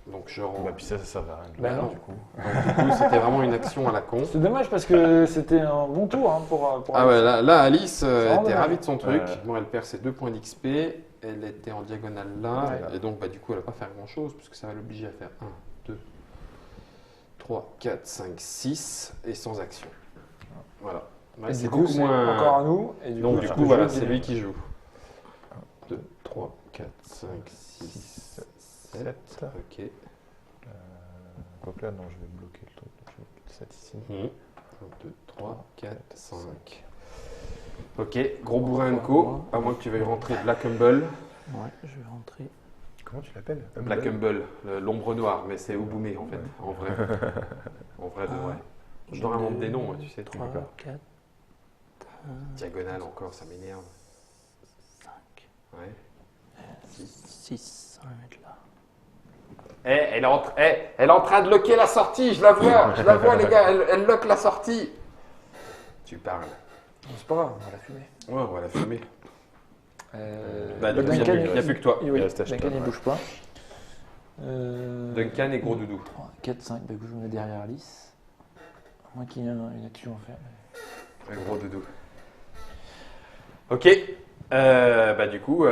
Donc je rends. Bah, puis ça sert à rien. Bah non. du coup. Donc, du coup, c'était vraiment une action à la con. C'est dommage parce que c'était un bon tour pour Ah ouais, là Alice vraiment était dommage. ravie de son truc. Ouais. Bon, elle perd ses 2 points d'XP. Elle était en diagonale là. Ouais. Et donc, bah, du coup, elle va pas faire grand chose puisque ça va l'obliger à faire 1, 2, 3, 4, 5, 6 et sans action. Voilà. Ouais, Et c'est du coup, beaucoup c'est moins. encore à nous. Et Donc, du je coup, peux voilà, jouer c'est des- lui qui joue. 2, 3, 4, 5, 6, 7. Ok. Donc là, non, je vais bloquer le truc. Donc, je vais mettre 7 ici. 1, 2, 3, 4, 5. Ok, gros bourrin Co. À moins que tu veuilles rentrer Black Humble. Ouais, je vais rentrer. Comment tu l'appelles Black Humble, l'ombre noire, mais c'est Oboumé en fait, en vrai. En vrai de vrai. Je dois inventer des noms, tu sais. 3, 4, Diagonale encore, ça m'énerve. 5, Ouais. 6. On va mettre là. Elle est en train de locker la sortie, je la vois les gars, elle lock la sortie. Tu parles. C'est pas grave, on va la fumer. Ouais, on va la fumer. Bah, du coup, il n'y a plus que toi. Oui, Il reste Duncan, Ashton, il ouais. bouge pas. Duncan et Gros Doudou. 3, 4, 5, bah, je me mets derrière Alice. À moins qu'il y ait une action à faire. Gros Doudou. Ok. Bah du coup,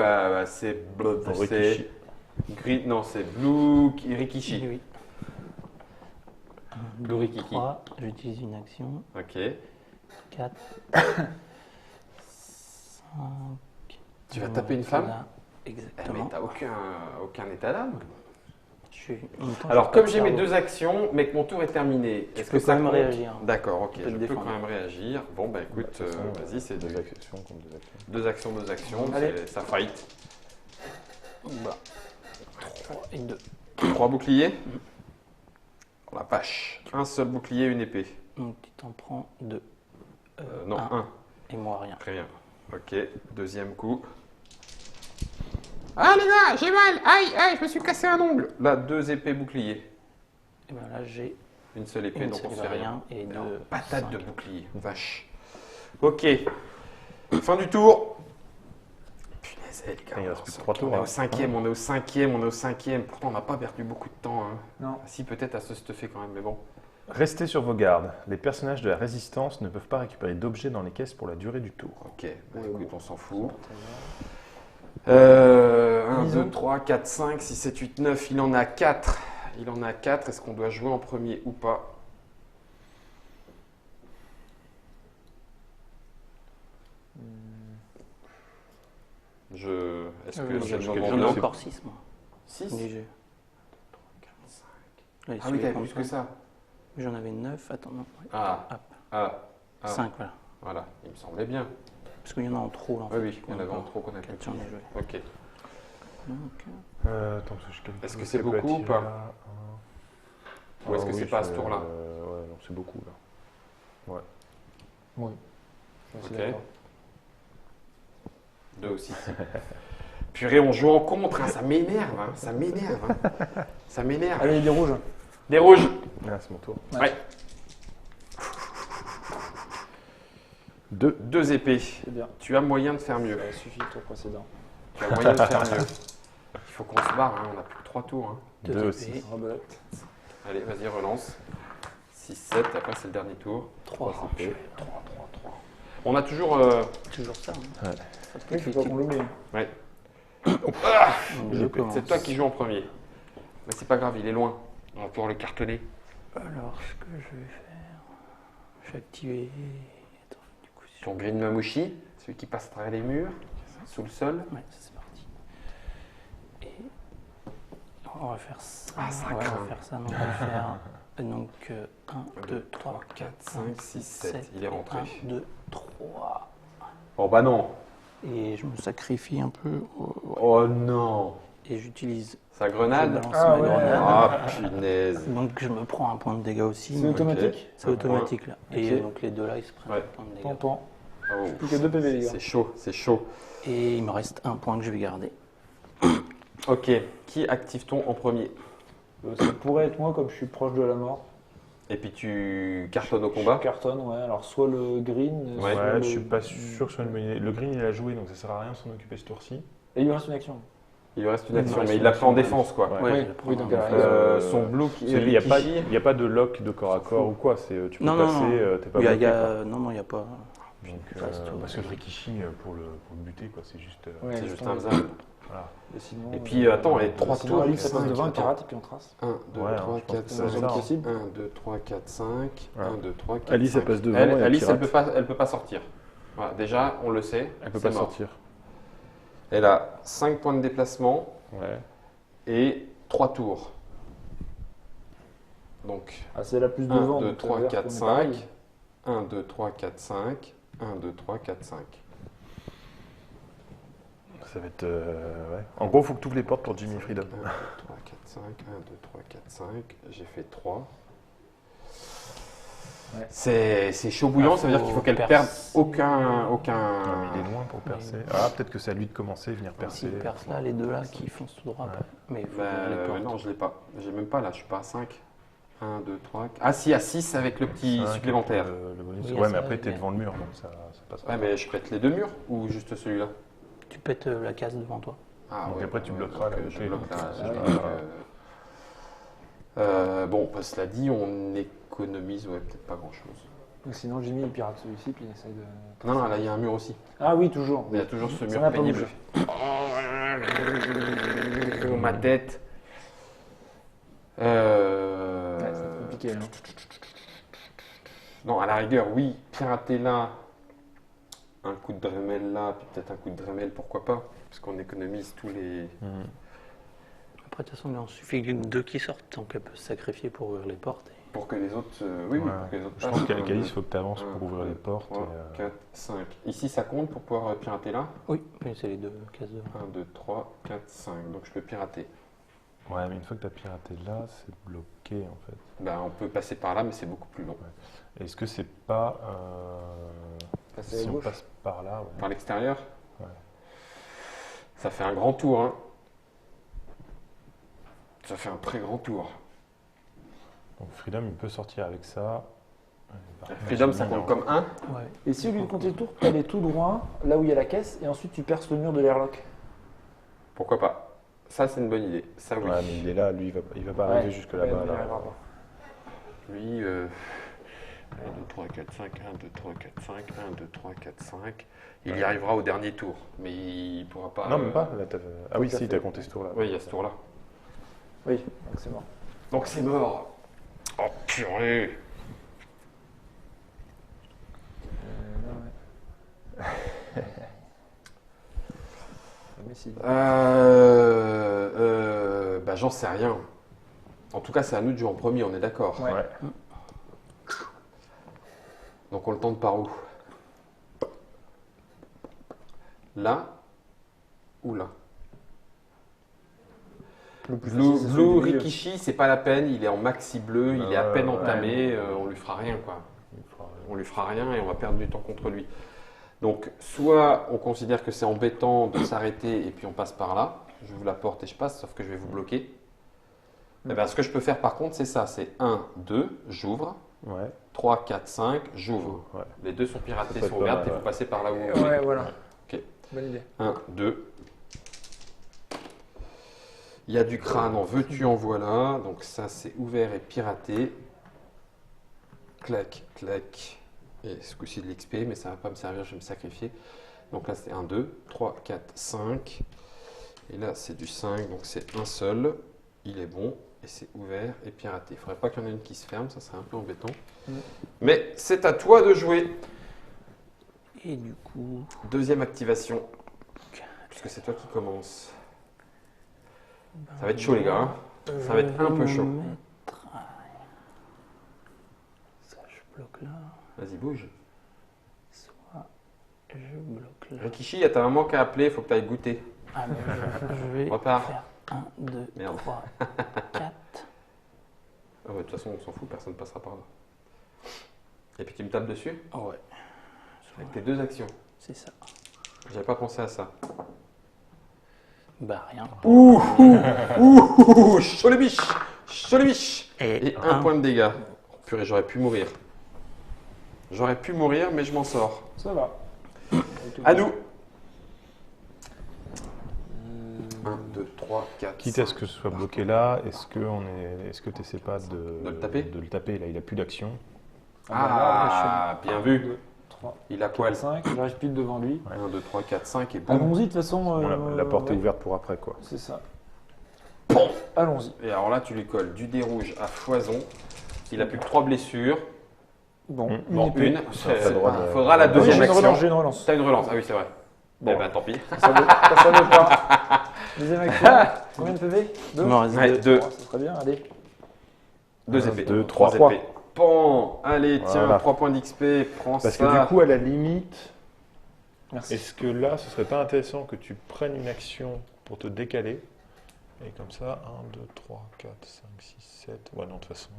c'est Rikishi. Non, c'est Blue Rikishi. Oui. Blue Rikiki. 3, j'utilise une action. Ok. 4, 5. Tu vas taper une femme? Mais Exactement. t'as aucun état d'âme. En même temps, Alors, j'ai comme pas j'ai de mes cerveau. 2 actions, mais que mon tour est terminé, Tu est-ce peux que ça quand même compte? réagir. D'accord, ok, te je peux défendre. quand même réagir. Bon, bah écoute, De toute façon, vas-y, c'est deux actions contre 2 actions. 2 actions, Allez. ça fight. Bah, 3 et 2. 3 boucliers. Oh la vache. Un seul bouclier, une épée. Donc tu t'en prends 2. Non, un. Et moi rien. Très bien. Ok, deuxième coup. Ah les gars, j'ai mal. Aïe, je me suis cassé un ongle. Là, 2 épées boucliers. Et ben là j'ai Une seule épée, une donc on seule fait rien. et Alors, 2. patate de bouclier, vache. Ok. Fin du tour. Punaise, les gars. Il reste plus que 3 tours. On est au hein. cinquième, on est au cinquième, on est au cinquième. Pourtant, on n'a pas perdu beaucoup de temps. Hein. Non. Si, peut-être à se stuffer quand même, mais bon. Restez sur vos gardes. Les personnages de la résistance ne peuvent pas récupérer d'objets dans les caisses pour la durée du tour. Ok, bah, écoute, on s'en fout. 1, Disons. 2, 3, 4, 5, 6, 7, 8, 9. Il en a 4. Il en a 4. Est-ce qu'on doit jouer en premier ou pas? Est-ce que c'est le moment J'en ai de- encore 6, moi. 6? Léger. Allez, Ah oui, celui-là, t'avais plus que ça. J'en avais 9. Attends, non. ouais. Ah, Hop. ah, ah. 5, voilà. Voilà, il me semblait bien. Parce qu'il y en a en trop, là. En Oui, fait. oui, il y en avait en trop qu'on a plus. 4, j'en ai joué. Ok. Donc, Attends, parce que je calcule. Est-ce que c'est Ça peut beaucoup ou attirer pas? là, Ou est-ce que oui, c'est pas à ce tour-là? Ouais, non, c'est beaucoup là. Oui. Je suis Ok. d'accord. 2 aussi. Purée, on joue en contre, hein, ça m'énerve, hein, ça m'énerve. Hein. Ça m'énerve. Allez, des rouges. Des rouges. Ah, c'est mon tour. Ouais. 2. 2 épées. C'est bien. Tu as moyen de faire mieux. Ça suffit le tour précédent. Tu as moyen de faire mieux. Il faut qu'on se barre, hein, on n'a plus que 3 tours. Hein. 2 2 aussi. épées. Rebelette. Allez, vas-y, relance. 6, 7, après c'est le dernier tour. 3. 3 épées. 3. On a toujours... Toujours ça. Hein. Ouais. Parce que Oui, il faut pas qu'on l'oublie. donc, je commence. C'est toi qui joues en premier. Mais c'est pas grave, il est loin. On va pouvoir le cartonner. Alors, ce que je vais faire, je vais activer. Attends, du coup, si je... Ton Green Mamushi, celui qui passe à travers les murs, sous le sol. Ouais, ça, c'est parti. Et on va faire ça. Ah, ça ouais, on craint. va faire ça. Donc, on va faire donc 1, 2, 3, 4, 5, 6, 7. Il est rentré. 1, 2, 3. Oh bah non. Et je me sacrifie un peu. Oh non. Et j'utilise. Sa Je grenade. balance Ah ma ouais. grenade. Ah punaise. Donc je me prends un point de dégâts aussi. C'est automatique. C'est automatique là. Et Ok. donc les deux là ils se prennent Ouais. un point de dégâts. Tonton. Oh. Plus que 2 PV, les gars. C'est chaud, c'est chaud. Et il me reste un point que je vais garder. Ok, qui active-t-on en premier? Ça pourrait être moi, comme je suis proche de la mort. Et puis tu cartonnes au combat? Je cartonne, ouais. Alors, soit le green, Ouais, soit Ouais, le... je suis pas sûr que ce soit une bonne idée. Le green, il a joué, donc ça sert à rien de s'en occuper ce tour-ci. Et il lui reste une action. Il lui reste une Il action, reste mais il une l'a pris en action, défense quoi. Ouais. Ouais, Oui, je vais prendre oui, donc, un- Son blue qui Il n'y a, pas- Rikishi. il y a pas de lock de corps à corps ou quoi. C'est, tu peux Non, non, passer, non. t'es pas Il y a- bloqué. il y quoi. a- non, non, il n'y a pas. Donc, reste tout. parce que le Rikishi, pour le buter, quoi, c'est juste. Ouais, C'est juste justement. un zan. Voilà. Et, sinon, Et puis attends, et 3 sinon, tours. Alice, ça passe de 20 Attends. pirates et puis on trace. 1, 2, Ouais, 3, je pense 4, que c'est 5. ça. possible. 1, 2, 3, 4, 5. Voilà. 1, 2, 3, 4, Alice, 5. elle passe devant, et elle Alice, elle pirate. peut pas sortir. Voilà, déjà, on le sait. Elle peut c'est pas mort. sortir. Elle a 5 points de déplacement Ouais. et 3 tours. Donc, Ah, c'est la plus 1, devant. 2, donc 3, ça veut 4, dire qu'on est pareil. 5. 1, 2, 3, 4, 5. 1, 2, 3, 4, 5. Ça va être. Ouais. En gros, il faut que tu ouvres les portes pour Jimmy Freedom. 1, 2, 3, 4, 5. 1, 2, 3, 4, 5. J'ai fait 3. Ouais. C'est chaud bouillant, ça veut dire qu'il faut qu'elle perde aucun. Non, mais il est loin pour percer. Ah, peut-être que c'est à lui de commencer, venir percer. S'il perce là, les deux là qui foncent tout droit. Ouais. Mais il faut Bah, que je les porte. non, je l'ai pas. J'ai même pas là, je suis pas à 5. 1, 2, 3. Ah si, à 6 avec le petit Cinq, supplémentaire. le bonus. Oui, Ouais, ça, mais après, t'es mais- devant le mur, donc ça passe pas. Ouais, mais je pète les deux murs ou juste celui-là? Tu pètes la case devant toi. Ah, Donc ouais, après, tu ouais, bloqueras donc, la je bouteille. bloque la- Ah je oui. bloque, bon, bah, cela dit, on économise ouais, peut-être pas grand-chose. Donc, sinon, Jimmy, il pirate celui-ci, puis il essaye de. Non, non, là, il y a un mur aussi. Ah oui, toujours. Il y a toujours ce Ça mur n'a pas pénible. bougé. Oh, ma tête. Ouais, c'est compliqué. Hein. Non, à la rigueur, oui, pirater là, un coup de Dremel là, puis peut-être un coup de Dremel, pourquoi pas? Parce qu'on économise tous les... Mhm. Après, de toute façon, il en suffit que deux qui sortent, donc elle peut se sacrifier pour ouvrir les portes. Pour que les autres... oui, oui, Ouais. pour que les autres Je pense passent. qu'Alice, il faut que tu avances Un, pour ouvrir deux, les portes. 3, et, 4, 5. Ici, ça compte pour pouvoir pirater là? Oui, mais c'est les deux cases devant. 1, 2, 3, 4, 5. Donc je peux pirater. Ouais, mais une fois que tu as piraté là, c'est bloqué en fait. Ben, on peut passer par là, mais c'est beaucoup plus long. Est-ce que c'est pas. Passer Si à on gauche. passe par là, ouais. Par l'extérieur? Ouais. Ça fait un grand tour, hein. Ça fait un très grand tour. Donc Freedom, il peut sortir avec ça. Freedom, ça compte comme 1. Ouais. Et si au lieu de compter le tour, tu allais tout droit, là où il y a la caisse, et ensuite tu perces le mur de l'airlock. Pourquoi pas? Ça, c'est une bonne idée. Ça, oui. Ouais, mais il est là, lui, il va pas Ouais. arriver jusque là-bas. Ouais, il là. arrivera pas. Lui, 1, 2, 3, 4, 5, 1, 2, 3, 4, 5, 1, 2, 3, 4, 5. Il y arrivera au dernier tour, mais il pourra pas. Non, même pas. Là, ah oui, Tout à si, fait. t'as compté ce tour-là. Oui, il y a ce tour-là. Oui, donc c'est mort. Donc c'est mort. Oh purée. Mais si. Bah j'en sais rien. En tout cas, c'est à nous de jouer en premier, on est d'accord. Ouais. Ouais. Donc on le tente par où? Là ou là? Le plus Blue, facile, c'est Blue celui du milieu. Rikishi, c'est pas la peine, il est en maxi bleu, il est à peine entamé, on lui fera rien quoi. On lui fera rien et on va perdre du temps contre lui. Donc soit on considère que c'est embêtant de s'arrêter et puis on passe par là, je vous la porte et je passe, sauf que je vais vous bloquer. Eh ben, ce que je peux faire par contre c'est ça, c'est 1, 2, j'ouvre, Ouais. 3, 4, 5, j'ouvre. Ouais. Les deux sont piratés, Ça peut sont être pas ouvertes mal, et vous ouais. passez par là où vous voulez. Ouais, voilà. Ok. Bonne idée. 1, 2. Il y a du crâne, en veux-tu, en voilà. Donc ça, c'est ouvert et piraté. Clac, clac. Et ce coup-ci de l'XP, mais ça ne va pas me servir, je vais me sacrifier. Donc là, c'est 1, 2, 3, 4, 5. Et là, c'est du 5, donc c'est un seul. Il est bon et c'est ouvert et piraté. Il ne faudrait pas qu'il y en ait une qui se ferme, ça serait un peu embêtant. Mais c'est à toi de jouer. Et du coup, Deuxième activation. Puisque c'est toi qui commence. Ça va être chaud, les gars. Hein. Ça va être un peu chaud. Ça, je bloque là. Vas-y, bouge. Soit je bloque là. Rikishi, il y a ta maman qui a appelé, il faut que tu ailles goûter. Ah, mais je vais Repars. faire 1, 2, Merde. 3, 4. Ah ouais, de toute façon, on s'en fout, personne ne passera par là. Et puis tu me tapes dessus Ouais, avec tes deux actions. c'est ça. J'avais pas pensé à ça. Bah rien. Ouh, chaud les biches, chaud les biches. Et un point de dégâts. Oh, purée, j'aurais pu mourir. J'aurais pu mourir, mais je m'en sors. Ça va. À nous. 1, 2, 3, 4. Quitte à ce que ce soit bloqué là, est-ce que tu n'essaies pas De le taper de le taper là, il a plus d'action. Ah, bien vu. 3, Il a poil. 5, j'arrive pile devant lui. 1, 2, 3, 4, 5 et boum. Allons-y, de toute façon. Bon, la porte est ouais. ouverte pour après quoi. C'est ça. Allons-y. Et alors là, tu lui colles du dé rouge à foison. Il a plus que 3 blessures. Bon, Bon, épée. une. T'as le droit de- Faudra la Ah oui, deuxième j'ai une action. relance, j'ai une relance. T'as une relance. Ah oui, c'est vrai. Bon. Eh ben, tant pis. Ça ne veut pas. Deuxième action. Combien de PV 2 Il m'en reste Ouais, deux. 2. Ça serait bien, allez. 2 Un, épées. deux, Trois trois. épées. Pan. Allez, tiens, Voilà. 3 points d'XP. Prends Parce ça. que du coup, à la limite, Merci. est-ce que là, ce serait pas intéressant que tu prennes une action pour te décaler? Et comme ça, 1, 2, 3, 4, 5, 6, 7. Ouais, non, de toute façon.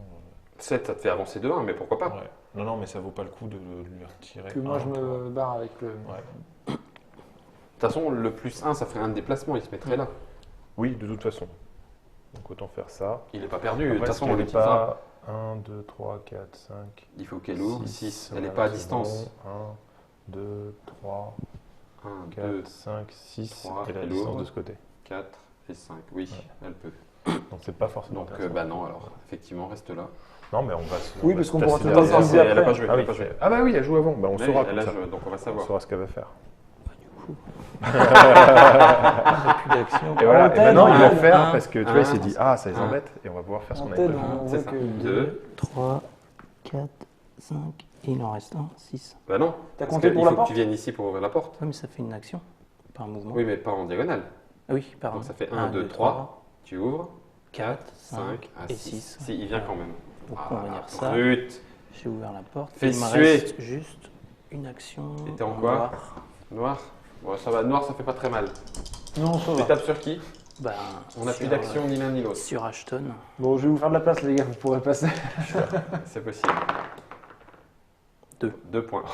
7, ça te fait avancer de 1, mais pourquoi pas? Ouais. Non, non, mais ça vaut pas le coup de lui retirer. Que moi, un, je toi. me barre avec le. Ouais. De toute façon, le plus 1, ça ferait un déplacement. Il se mettrait là. Oui, de toute façon. Donc autant faire ça. Il n'est pas perdu. De Après, toute façon, est-ce on qu'elle est l'utilisera. pas 1, 2, 3, 4, 5. Il faut qu'elle ouvre. 6. 6. Elle n'est pas à distance. 1, 2, 3, 1, 4, 2, 5, 6. 3, Elle a la elle distance ouvre. de ce côté. 4 et 5. Oui, Ouais. elle peut. Donc c'est pas forcément Donc, intéressant. bah non, alors, effectivement, reste là. Non, mais on va se. Oui, on va parce se qu'on placer pourra tout derrière. le temps Attends, utiliser elle n'a après. pas joué. Ah, Elle a oui, pas joué. ah bah oui, elle joue avant. Bah, on Mais saura elle comme a ça. joué, donc on va On savoir. saura ce qu'elle va faire. Plus d'action. Et voilà, et Antenne, maintenant il va antenne, faire un, parce que tu vois, il s'est un, dit ah ça les un. embête et on va pouvoir faire ce qu'on avait Antenne, prévu. on C'est voit ça. que 2. 3, 4, 5, et il en reste un, 6. Bah non. T'as Parce compté que pour il la faut que porte tu viennes ici pour ouvrir la porte. Oui, mais ça fait une action, pas un mouvement. Oui, mais pas en diagonale. Ah oui, pardon. Donc ça fait 1, 2, 3. Tu ouvres. 4, 5 5 à et 6. 6. Si, il vient quand même. Donc on va venir ça. Brut. J'ai ouvert la porte. Fais il me suer. reste juste une action. Et t'es en quoi noir. Noir. Bon, ça va. Noir, ça fait pas très mal. Non, ça Tu va. tapes sur qui? Ben, On n'a plus sur, d'action ni l'un ni l'autre. Sur Ashton. Bon, je vais vous faire de la place, les gars, vous pourrez passer. C'est possible. 2. 2 points.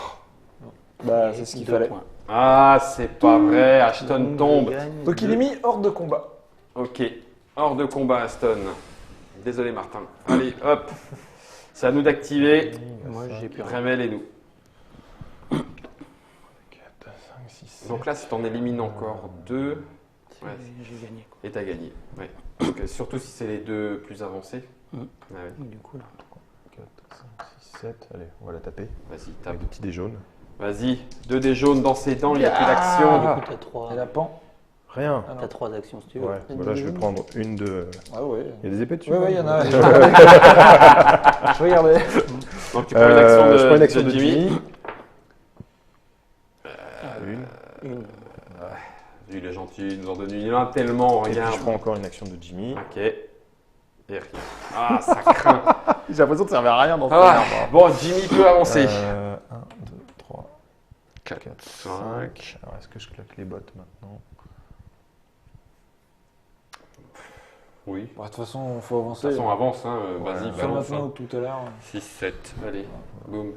Bah, c'est ce qu'il 2 fallait. points. Ah, c'est pas vrai. Ashton Donc, tombe. je gagne Donc, il deux. est mis hors de combat. Ok. Hors de combat, Aston. Désolé, Martin. Allez, hop. C'est à nous d'activer. Moi, j'ai plus rien. Remel et nous. 4, 5, 6, Donc là, si t'en élimines encore 2, Ouais. j'ai gagné. Quoi. Et t'as gagné. Ouais. Parce que surtout si c'est les deux plus avancés. Mm. Ah ouais. Du coup, là. 4, 5, 6, 7. Allez, on va la taper. Vas-y, tape. Avec des petits dés jaunes. Vas-y, 2 dés jaunes dans ses dents, il n'y a plus Du d'action. coup, t'as 3. Et la pan. Rien. Ah non. T'as 3 actions si tu veux. Ouais, voilà, je vais prendre une de. Ah ouais. Il y a des épées dessus. Oui, là oui, il y en a. Regardez. Donc tu prends une action de, je prends une action de Jimmy. Jimmy. Une. Une. Lui, il est gentil, il nous en donne une. Il en a tellement, Et puis regarde. je prends encore une action de Jimmy. Ok. Et rien. Ah, ça craint. J'ai l'impression que ça servait à rien dans ce Ah, bon, Jimmy peut avancer. 1, 2, 3, 4, 4, 5. 5. Alors est-ce que je claque les bottes maintenant? Oui. Bon, de toute façon, il faut De avancer. toute façon, avance, hein. Ouais, Vas-y, ouais. Soit balance. maintenant ou Hein. tout à l'heure. 6, 7. Allez, boum.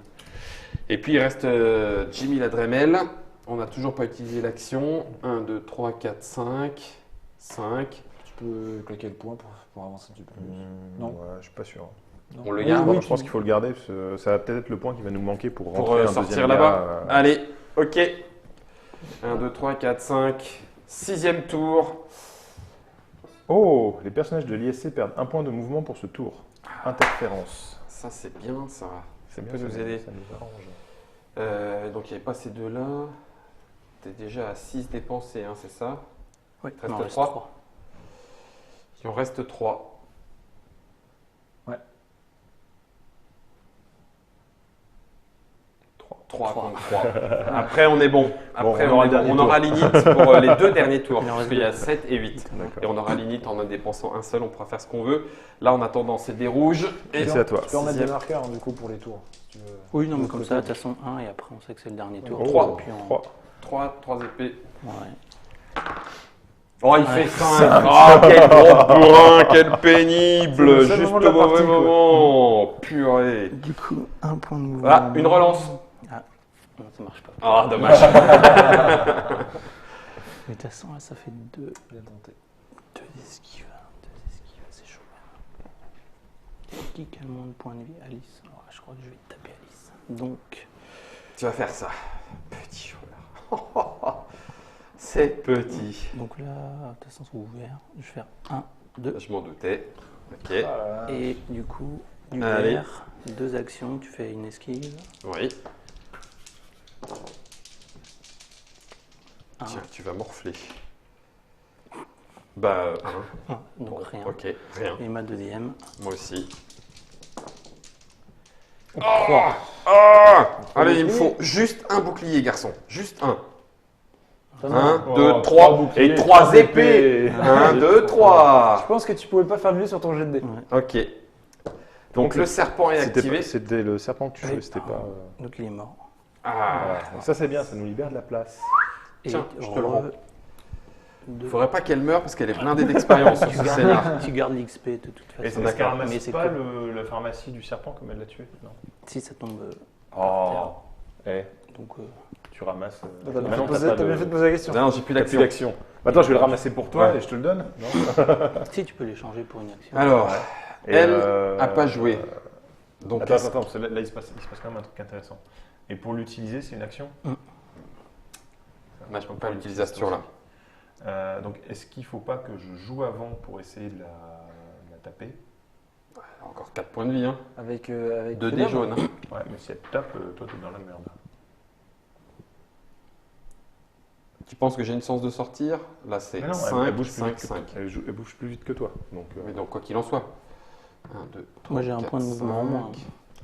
Et puis il reste Jimmy la Dremel. On n'a toujours pas utilisé l'action. 1, 2, 3, 4, 5. 5. Tu peux claquer le point pour avancer un petit peu. Non. Ouais, je suis pas sûr. Non. On le Oui, garde. oui, Je pense qu'il faut le garder parce que ça va peut-être être le point qui va nous manquer pour Pour rentrer un sortir deuxième là-bas. gars, Allez, ok. 1, 2, 3, 4, 5. 6e tour. Oh, les personnages de l'ISC perdent un point de mouvement pour ce tour. Interférence. Ça, c'est bien, ça. C'est peut nous aider. Ça nous arrange. Donc il n'y avait pas ces deux-là. Tu es déjà à 6 dépensés, hein, c'est ça? Oui, Il il en reste reste 3. 3. Il en reste 3. Ouais. 3 contre 3. Après, on est bon. Après, on aura le dernier on tour. aura l'init pour les 2 derniers tours. Il en Parce reste qu'il y a deux. 7 et 8. Et D'accord. on aura l'init en en dépensant un seul. On pourra faire ce qu'on veut. Là, en attendant, c'est des rouges. Et c'est à toi. Tu peux en mettre des Sixième. marqueurs du coup pour les tours. Si tu veux. Oui, non, mais De comme l'autre ça, de côté. toute façon, 1 et après, on sait que c'est le dernier tour. Oh, Trois. Puis on- 3. 3 épées. Ouais. Oh, il Ouais. fait 5. Oh, quel gros bourrin, quel pénible. C'est le seul Juste moment de la au mauvais partie, quoi. moment. Purée. Du coup, un point de mouvement. Ah, une relance. Ah, non, ça marche pas. Ah, dommage. Mais de toute façon, là, ça fait 2 Bien tenté. esquives. 2 esquives, c'est chaud. Qui a le moins de points de vie? Alice. Alors, je crois que je vais taper Alice. Donc, Tu vas faire ça. Petit joueur. C'est petit. donc là, de toute façon, c'est ouvert. Je vais faire 1, 2. Je m'en doutais. Ok. Ah là là. Et du coup, du Allez. vert, 2 actions, tu fais une esquive. Oui. Un. Tiens, tu vas morfler. Bah, un. Donc Bon, rien. ok, rien. Et ma deuxième. Moi aussi. 3. Ah Allez, il me faut juste un bouclier, garçon. Juste un. Ça va. 1, Oh, 2, trois 3. boucliers, Et 3 trois épées. épées. 1, 2, Je 3. pense que tu pouvais pas faire mieux sur ton jet de dés. Ok. Donc le serpent est activé. C'était le serpent que tu jouais, Oui. c'était pas. Donc il est mort. Ah. Donc ça c'est bien, ça nous libère de la place. Et Tiens, je te le rends. deux. Faudrait pas qu'elle meure parce qu'elle est blindée d'expérience sur Tu ce scénar. gardes, tu gardes l'XP de toute Et façon. est-ce qu'elle d'accord. Mais ramasse c'est pas cool. la pharmacie du serpent comme elle l'a tué? Non. Si ça tombe. Oh. Eh, Donc, tu ramasses. T'as bien, Maintenant, fait, t'as t'as bien fait de poser la question. Non, j'ai plus T'as plus d'action. d'action. Attends, je vais le ramasser pour toi Ouais. et je te le donne. Non. si tu peux l'échanger pour une action. Alors, Et, elle a pas joué. Donc, Donc, attends, est-ce- attends, parce que là il se passe quand même un truc intéressant. Et pour l'utiliser, c'est une action. Bah, je peux pas l'utiliser à ce tour-là. Donc, est-ce qu'il ne faut pas que je joue avant pour essayer de la taper? Encore 4 points de vie, hein. Avec 2 dés jaunes. Hein. Ouais, mais si elle te tape, toi, t'es dans la merde. Tu penses que j'ai une chance de sortir? Là, c'est Mais non, 5, elle bouge plus 5, vite que 5. elle bouge plus vite que toi. Donc, Mais donc, quoi qu'il en soit. 1, 2, 3, Moi, j'ai un point de mouvement en moins.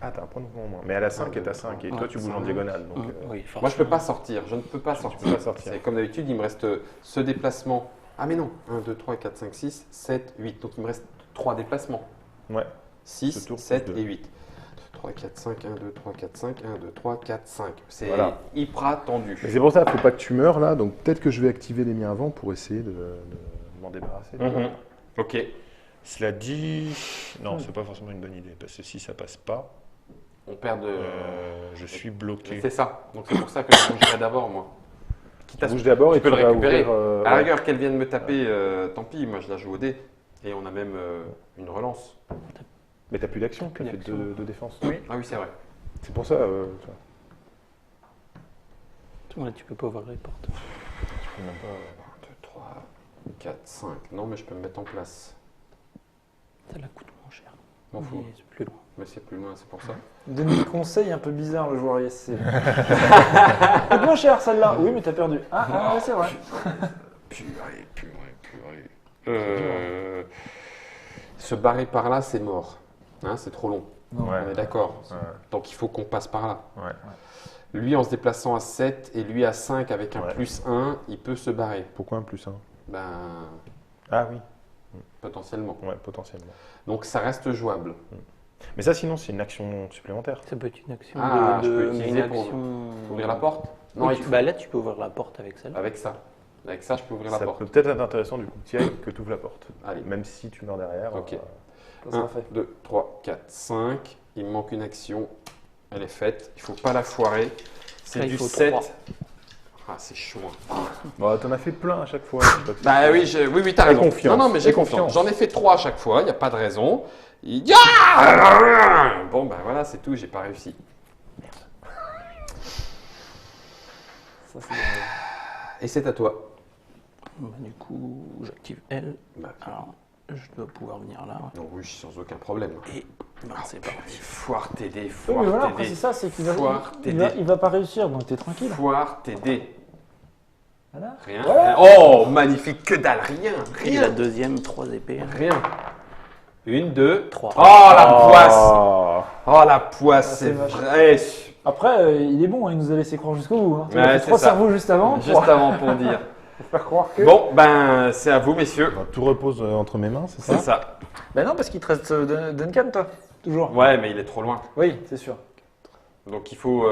Ah, t'as un point de mouvement en moins. Mais elle a 5 et t'as 5. Et Ouais, toi, tu bouges en 5. diagonale. Donc, Oui, Moi, je peux pas sortir. Je ne peux pas sortir. peux pas sortir. C'est comme d'habitude, il me reste ce déplacement. Ah, mais non. 1, 2, 3, 4, 5, 6, 7, 8. Donc, il me reste 3 déplacements. Ouais. 6, Ce tour, 7 plus deux. et 8. 3, 4, 5, 1, 2, 3, 4, 5, 1, 2, 3, 4, 5. C'est Voilà. hyper tendu. Mais c'est pour ça, faut pas que tu meurs là. Donc, peut-être que je vais activer les miens avant pour essayer de m'en débarrasser. Mhm. Ok. Cela dit, non, c'est pas forcément une bonne idée. Parce que si ça passe pas, On perd de. je suis bloqué. C'est ça. Donc, c'est pour ça que je bougerai d'abord, moi. Quitte à Tu bouges d'abord et peux tu le vas récupérer. ouvrir. À la Ouais. rigueur, qu'elle vienne me taper, tant pis, moi je la joue au dé. Et on a même une relance. Mais t'as plus d'action, Plus t'as fait d'action. de défense. Ah oui, c'est vrai. C'est pour ça. Tu vois, Ouais, tu peux pas ouvrir les portes. tu peux même pas. 1, 2, 3. 4, 5. Non, mais je peux me mettre en place. Ça la coûte moins cher. M'en fous. Mais c'est plus loin. Mais c'est plus loin, c'est pour ça. Il donne des conseils un peu bizarres, le joueur ISC. C'est moins cher celle-là. Oui, mais t'as perdu. Ah, ouais, c'est vrai. Purée. Se barrer par là, c'est mort. Hein, c'est trop long. Non. Ouais. On est d'accord. Ouais. Donc il faut qu'on passe par là. Ouais. Lui, en se déplaçant à 7 et lui à 5 avec un Ouais. plus 1, il peut se barrer. Pourquoi un plus 1? Ben, Ah oui, potentiellement. ouais, potentiellement. Donc ça reste jouable. Mais ça, sinon, c'est une action supplémentaire. Ça peut être une action Ah, je peux mais utiliser une pour action... Ouvrir la porte? Oui, Non, il faut- bah là, tu peux ouvrir la porte avec celle-là. Avec ça. Avec ça, je peux ouvrir la Ça porte. peut peut-être être intéressant du coup que tu ailles, que tu ouvres la porte. Allez. Même si tu meurs derrière. Ok. Ça sera 1, fait. 2, 3, 4, 5. Il me manque une action. Elle est faite. Il ne faut pas la foirer. C'est Là, il du faut 7. 3. Ah, c'est chaud. Hein. Bon, t'en as fait plein à chaque fois. Bah oui, oui, t'as raison. confiance. Non, mais j'ai Aie confiance. confiance. J'en ai fait 3 à chaque fois. Il n'y a pas de raison. Il dit ah bon, ben voilà, c'est tout. J'ai pas réussi. Ça, c'est Et c'est à toi. Bah, du coup, j'active elle. Bah, Alors, je dois pouvoir venir là. non, oui, sans aucun problème. Et bah, c'est parti. Foire TD, Oui, foire mais voilà, après, TD. c'est ça, c'est qu'il va, Foire il va pas réussir, donc t'es tranquille. Foire TD. Voilà. Rien. Ouais. Oh, magnifique, que dalle, rien. Et la Rien. deuxième, 3 épées. Rien. 1, 2, 3. Oh, la poisse. Oh. Oh, la poisse, Ah, c'est c'est vache. vrai. Après, il est bon, hein, il nous a laissé croire jusqu'au bout. Hein. Il a Ouais, fait c'est 3 ça. cerveaux juste avant Juste pour avant pour dire. faire croire que. Bon, ben, c'est à vous, messieurs. Bah, tout repose entre mes mains, c'est ça? C'est ça. Ben non, parce qu'il te reste Duncan, toi. Toujours. Ouais, mais il est trop loin. Oui, c'est sûr. Donc il faut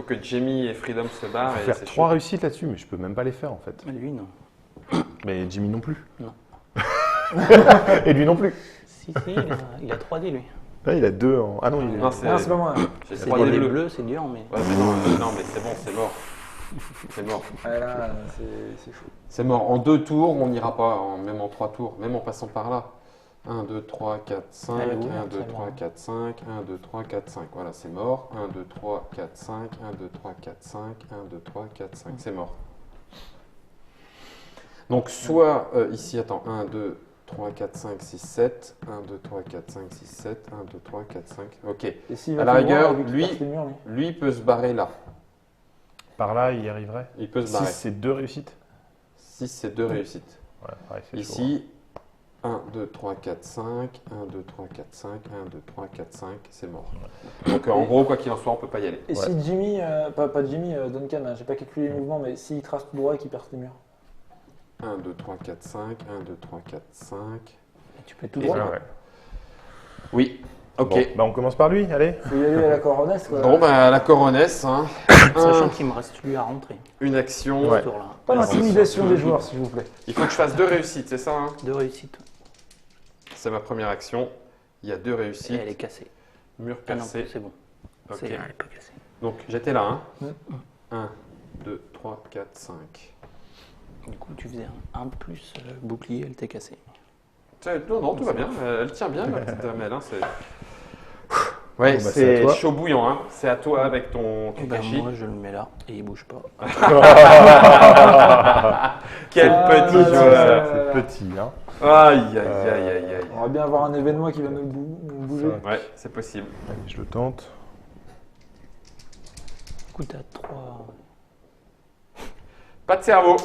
que Jamie et Freedom se barrent. Faut Et faire c'est 3 chaud. réussites là-dessus, mais je peux même pas les faire en fait. Lui, non. Mais Jimmy non plus. Non. Et lui non plus. Si, il a 3 dés, lui. Là, il a 2 en. Ah non, il est. Non, c'est Non, c'est pas moi. j'ai C'est 3 des dés dés bleus. bleus, c'est dur, mais. Ouais, mais non, mais c'est bon, c'est mort. C'est mort. Ouais, là, c'est chaud. C'est mort. En 2 tours, on n'ira pas, même en 3 tours, même en passant par là. 1, 2, 3, 4, 5, Elle est 1, ouverte, 2, 3, celle-là. 4, 5, 1, 2, 3, 4, 5. Voilà, c'est mort. 1, 2, 3, 4, 5, 1, 2, 3, 4, 5, 1, 2, 3, 4, 5. C'est mort. Donc, soit ici, attends, 1, 2, 3, 4, 5, 6, 7. 1, 2, 3, 4, 5, 6, 7. 1, 2, 3, 4, 5. Ok. Et s'il À va la tout droit, rigueur, vu qu'il lui- passe les murs, Lui il peut se barrer là. Par là, il y arriverait. Il peut se 6, barrer. c'est 2 réussites. 6, c'est 2 réussites. Ouais, pareil, c'est chaud. Ici, 1, 2, 3, 4, 5. 1, 2, 3, 4, 5. 1, 2, 3, 4, 5. C'est mort. Donc, en gros, quoi qu'il en soit, on peut pas y aller. Et Ouais. si Jimmy, pas Jimmy, Duncan, hein, j'ai pas calculé les mouvements, mais s'il trace tout droit et qu'il perce les murs. 1, 2, 3, 4, 5. 1, 2, 3, 4, 5. Et tu peux tout Et droit. Ouais, ouais. Oui. Ok. Bon, bah, on commence par lui, allez. Faut y aller à la coronesse, quoi. Bon, bah, la coronesse, hein. Sachant qu'il me reste lui à rentrer. Une action. Ouais. Ce tour-là. Pas d'intimidation des joueurs, s'il vous plaît. Il faut que je fasse 2 réussites, c'est ça, hein? 2 réussites. C'est ma première action. Il y a 2 Et réussites. elle est cassée. Mur Ah non, cassé. c'est bon. Ok. Elle est pas cassée. Donc, j'étais là, hein. Ouais. 1, 2, 3, 4, 5. Du coup, tu faisais un plus bouclier, elle t'est cassée. Non, non, tout va bien. Elle tient bien, la petite dame, elle. Hein, c'est... Ouais, Bon, bah, c'est à c'est toi. chaud bouillant. Hein. C'est à toi avec ton Et ben Kakashi. moi, je le mets là et il bouge pas. Quel Ah, petit ouais, joueur. C'est petit, hein. Aïe, aïe, aïe, aïe, aïe. On va bien avoir un événement qui va nous bouger. Ça. Ouais, c'est possible. Allez, je le tente. Du coup, t'as 3. Pas de cerveau.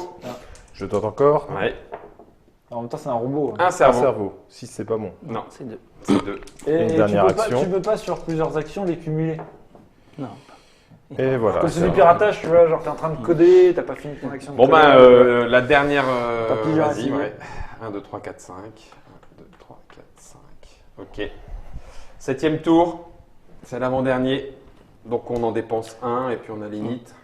Je le tente encore. Ouais, En même temps, c'est un robot. hein. un Un cerveau. cerveau. 6, c'est pas bon. Non, C'est 2. c'est 2. Et, Une et dernière tu peux action. tu peux pas sur plusieurs actions les cumuler. Non. Et voilà. Comme c'est du piratage, tu vois, genre t'es en train de coder, t'as pas fini ton action. de Bon, ben, codage. la dernière. Papillon Vas-y, assigné. ouais. 1, 2, 3, 4, 5. 1, 2, 3, 4, 5. Ok. 7e tour. C'est l'avant-dernier. Donc, on en dépense 1 et puis on a limite.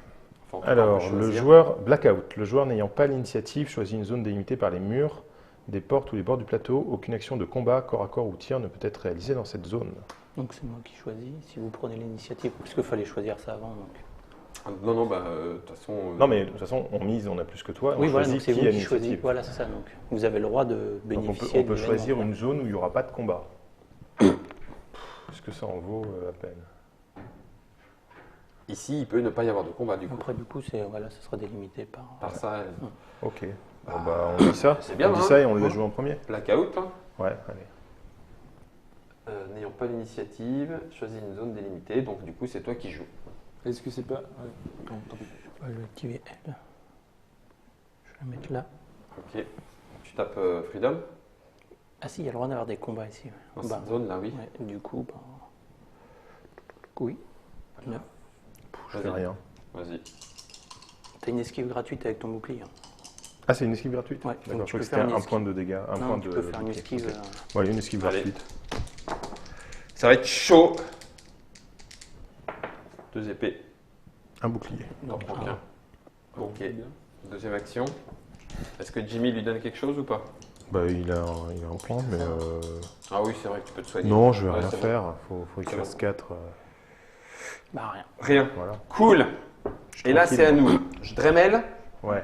Enfin, en tout cas, on Alors, va le choisir. joueur Blackout. Le joueur n'ayant pas l'initiative choisit une zone délimitée par les murs, des portes ou les bords du plateau. Aucune action de combat, corps à corps ou tir ne peut être réalisée dans cette zone. Donc c'est moi qui choisis. Si vous prenez l'initiative, parce qu'il fallait choisir ça avant. Donc. Non, non, bah, de toute façon. Non, mais de toute façon, on mise, on a plus que toi. Oui, on voilà, choisit donc c'est qui vous a qui choisissez. l'initiative. Voilà, c'est ça. Donc vous avez le droit de Donc, bénéficier. on peut de choisir l'événement. une zone où il n'y aura pas de combat. Est-ce que ça en vaut la peine? Ici, il peut ne pas y avoir de combat du coup. Après, du coup, c'est voilà, ça sera délimité par. Par ça, Ok. Bon, bah, on dit ça. C'est bien, On dit hein. ça et on les a joués en premier. Blackout. Hein. Ouais, allez. N'ayant pas l'initiative, choisis une zone délimitée. Donc, du coup, c'est toi qui joues. Est-ce que c'est pas. Non, tant pis. Je vais activer elle. Je vais la mettre là. Ok. Tu tapes Freedom Ah si, il y a le droit d'avoir des combats ici. dans Bah, cette zone là, oui. ouais, du coup, bah... oui. Neuf. Je fais rien. Vas-y. T'as une esquive gratuite avec ton bouclier. Ah, c'est une esquive gratuite. Ouais, donc D'accord, tu je crois peux que c'était faire une un esquive. point de dégâts. Un Non, point tu de. peux faire une ok, esquive. ok. Ouais, une esquive Allez. gratuite. Ça va être chaud. 2 épées. Un bouclier. T'en prends un. qu'un. Ok. Deuxième action. Est-ce que Jimmy lui donne quelque chose ou pas? Bah, il a un point, mais. Ah oui, c'est vrai que tu peux te soigner. Non, je vais Ouais, rien c'est bon. faire. Faut qu'il C'est fasse 4. Bah rien. Rien. Voilà. Cool. Et là, tranquille. c'est à nous. Je Dremel. Ouais.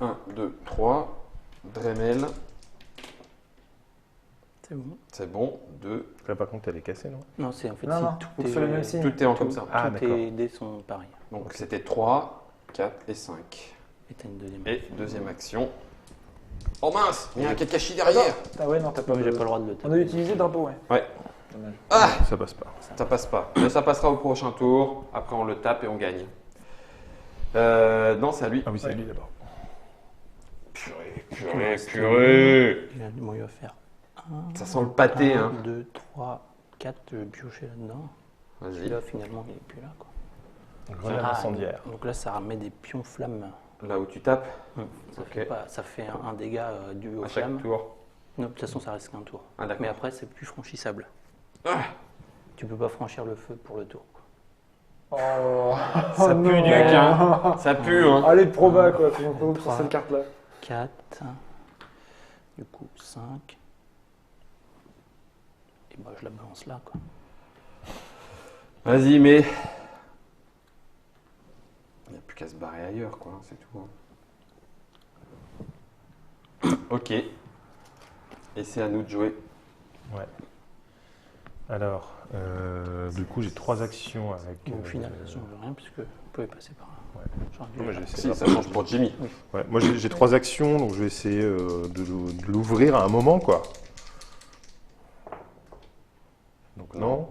1, 2, 3. Dremel. C'est bon. C'est bon. 2. Là, par contre, elle est cassée, non? Non, c'est en fait Non, si non, tout faut que ce soit le même signe. Tout est en comme ça. Ah, tous d'accord. tes dés sont pareils. Donc c'était 3, 4 et 5. Et t'as une deuxième. Et deuxième action. Oh mince, il y a un Kakashi derrière. Ah ouais, non, t'as pas. J'ai pas le droit de le On taper. a utilisé le drapeau, ouais. Ouais. Dommage. Ah, Ça passe pas. ça passe pas. Mais ça passera au prochain tour. Après on le tape et on gagne. Non, c'est à lui. Ah oui, c'est Ouais. lui d'abord. Purée, purée, purée. Moi, il va faire Ça sent le pâté, 1, hein. 2, 3, 4. Je vais piocher là-dedans. Et Vas-y. là, finalement, il est plus là. Quoi. Grenade Ah, incendiaire. donc là, ça remet des pions flammes. Là où tu tapes, Ça, Ok. fait pas- ça fait un dégât dû aux à chaque flammes. tour. Non, de toute façon, ça reste qu'un tour. Ah d'accord. Mais après, c'est plus franchissable. Ah. Tu peux pas franchir le feu pour le tour. Quoi. Oh, Ça pue du hein. Ça pue, hein. Allez, proba quoi, pour Trois. cette carte là. 4. Du coup, 5. Et bah, je la balance là. Quoi. Vas-y, mais. Il n'y a plus qu'à se barrer ailleurs, quoi. C'est tout. Hein. Ok. Et c'est à nous de jouer. Ouais. Alors, du coup, j'ai 3 actions avec. Et au final, ça change rien puisque vous pouvez passer par là. Ouais. J'aurais dû Non, mais le j'ai faire. essayé. Si, ça change pour Jimmy. Ouais, moi, j'ai 3 actions, donc je vais essayer de l'ouvrir à un moment, quoi. Donc, non.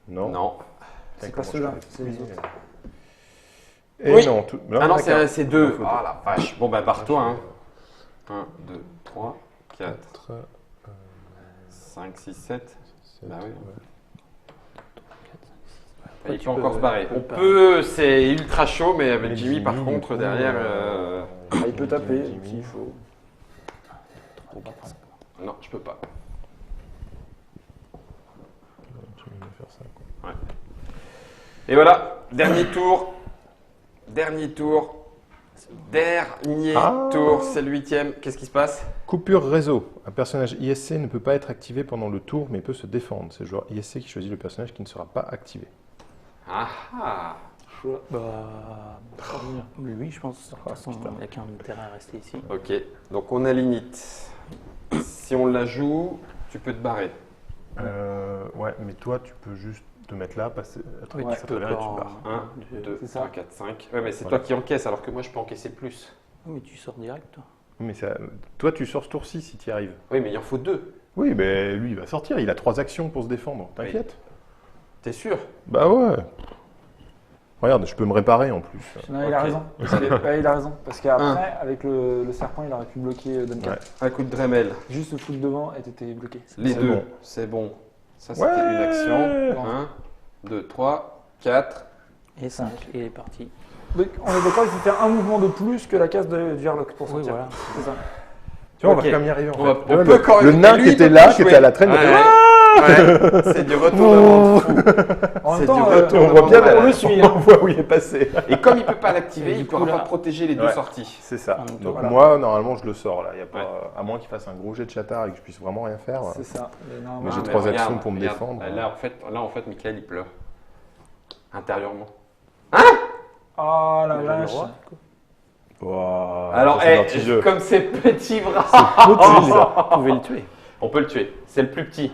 Non. Non. Putain, C'est pas comment je ceux-là, fais c'est les autres. Et Oui. non, tout... Ah non, d'accord. c'est 2. Faut Ah la vache. Bon, bah, barre-toi. Hein. 1, 2, 3, 4, 4, 5, 6, 7. 7, Bah oui. ouais. Il tu peut peux- encore se barrer. tu On peux peut, c'est ultra chaud, mais avec Mais Jimmy, par du contre, coup, derrière. Ah, il peut taper Jimmy. s'il faut. 3, 4, 5. Non, je peux pas. Tu viens de faire ça, quoi. Et voilà, dernier tour. Dernier tour. Dernier Ah. tour, c'est le 8e. Qu'est-ce qui se passe? Coupure réseau. Un personnage ISC ne peut pas être activé pendant le tour, mais peut se défendre. C'est le joueur ISC qui choisit le personnage qui ne sera pas activé. Ah ah. Bah, lui, je pense, de toute façon, il n'y a qu'un intérêt à rester ici. Ok, donc on a l'init. Si on la joue, tu peux te barrer. Ouais, mais toi, tu peux juste te mettre là, passer à Oui, travers tu à peux travers et pas tu en- pars. 1, de- 2, c'est ça. 3, 4, 5. Ouais, mais c'est Voilà. toi qui encaisses, alors que moi, je peux encaisser plus. Oui, mais tu sors direct, toi. Mais ça, toi, tu sors ce tour-ci si tu y arrives. Oui, mais il en faut 2. Oui, mais lui, il va sortir. Il a 3 actions pour se défendre. T'inquiète. T'es sûr? Bah ouais. Regarde, je peux me réparer en plus. Non, il a Ok. raison. Ouais, il a raison. Parce qu'après, avec le serpent, il aurait pu bloquer Duncan. Ouais. Un coup de Dremel. Juste le foutre devant et t'étais bloqué. Les C'est deux, bon. c'est bon. Ça, c'était Ouais. une action. 1, 2, 3, 4. Et 5, et il est parti. Donc, on est d'accord, il faut faire un mouvement de plus que la case de Verloc pour Oui, sortir. voilà. C'est ça. Tu vois, on Ok. va quand même y arriver en On va- fait. on Tu vois, peut quand le même- nain et lui, qui il était peut là, pas qui jouer. était à la traîne, il était- Ouais, c'est du retournement de fou. En C'est même temps, du on retournement voit bien, de là, on le suit, on hein. voit où il est passé. Et comme il peut pas l'activer, Et du il coup, pourra là- pas protéger les deux Ouais. sorties. C'est ça. En même temps, Donc voilà. moi, normalement, je le sors là. Y a pas, Ouais. à moins qu'il fasse un gros jet de chatard et que je puisse vraiment rien faire. C'est ça. Mais non, Mais j'ai Ah, 3 regarde, actions pour me regarde. défendre. Là, en fait, Michael, il pleure. Intérieurement. Oh la Le vache. roi. Wow, Alors, ça, c'est l'anti-jeu. comme ces petits bras, Vous pouvez le tuer. on peut le tuer. C'est le plus petit.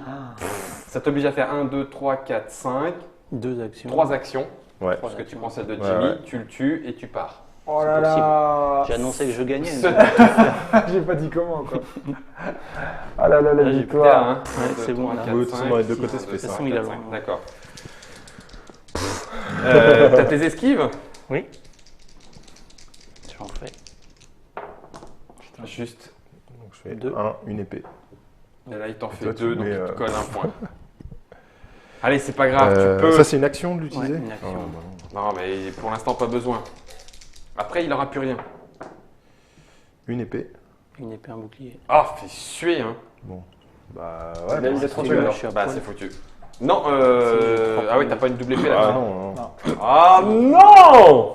Ça t'oblige à faire 1, 2, 3, 4, 5. 2 actions. 3 actions. Ouais. Parce que tu prends celle de Ouais, Jimmy, ouais. tu le tues et tu pars. Oh là là. J'ai annoncé que je gagnais. Ce- J'ai pas dit comment, quoi. Ah là là, la Là, j'ai Plus tard, victoire. hein. Ouais, 1, 2, c'est bon, 3, là. 4, Oui, de toute façon, dans les deux 5, côtés, 6, ça fait 2, ça. 5, il a 4, loin. 5. D'accord. T'as tes esquives? Oui. J'en fais. Juste. Donc je fais Deux. une épée. Et là, il t'en Et fait toi, tu 2, donc mets, il te colle un point. Allez, c'est pas grave, tu peux. Ça, c'est une action de l'utiliser? Ouais, une action. Ah, bah non. Non, mais pour l'instant, pas besoin. Après, il aura plus rien. Une épée. Une épée, un bouclier. Ah, fait suer, hein. Bon. Bah Il a ouais. mis des bah, 30 c'est secondes. là, je suis à Bah, poil. c'est foutu. Non, C'est ah oui, t'as pas une double épée là. Ah non, non. Ah non!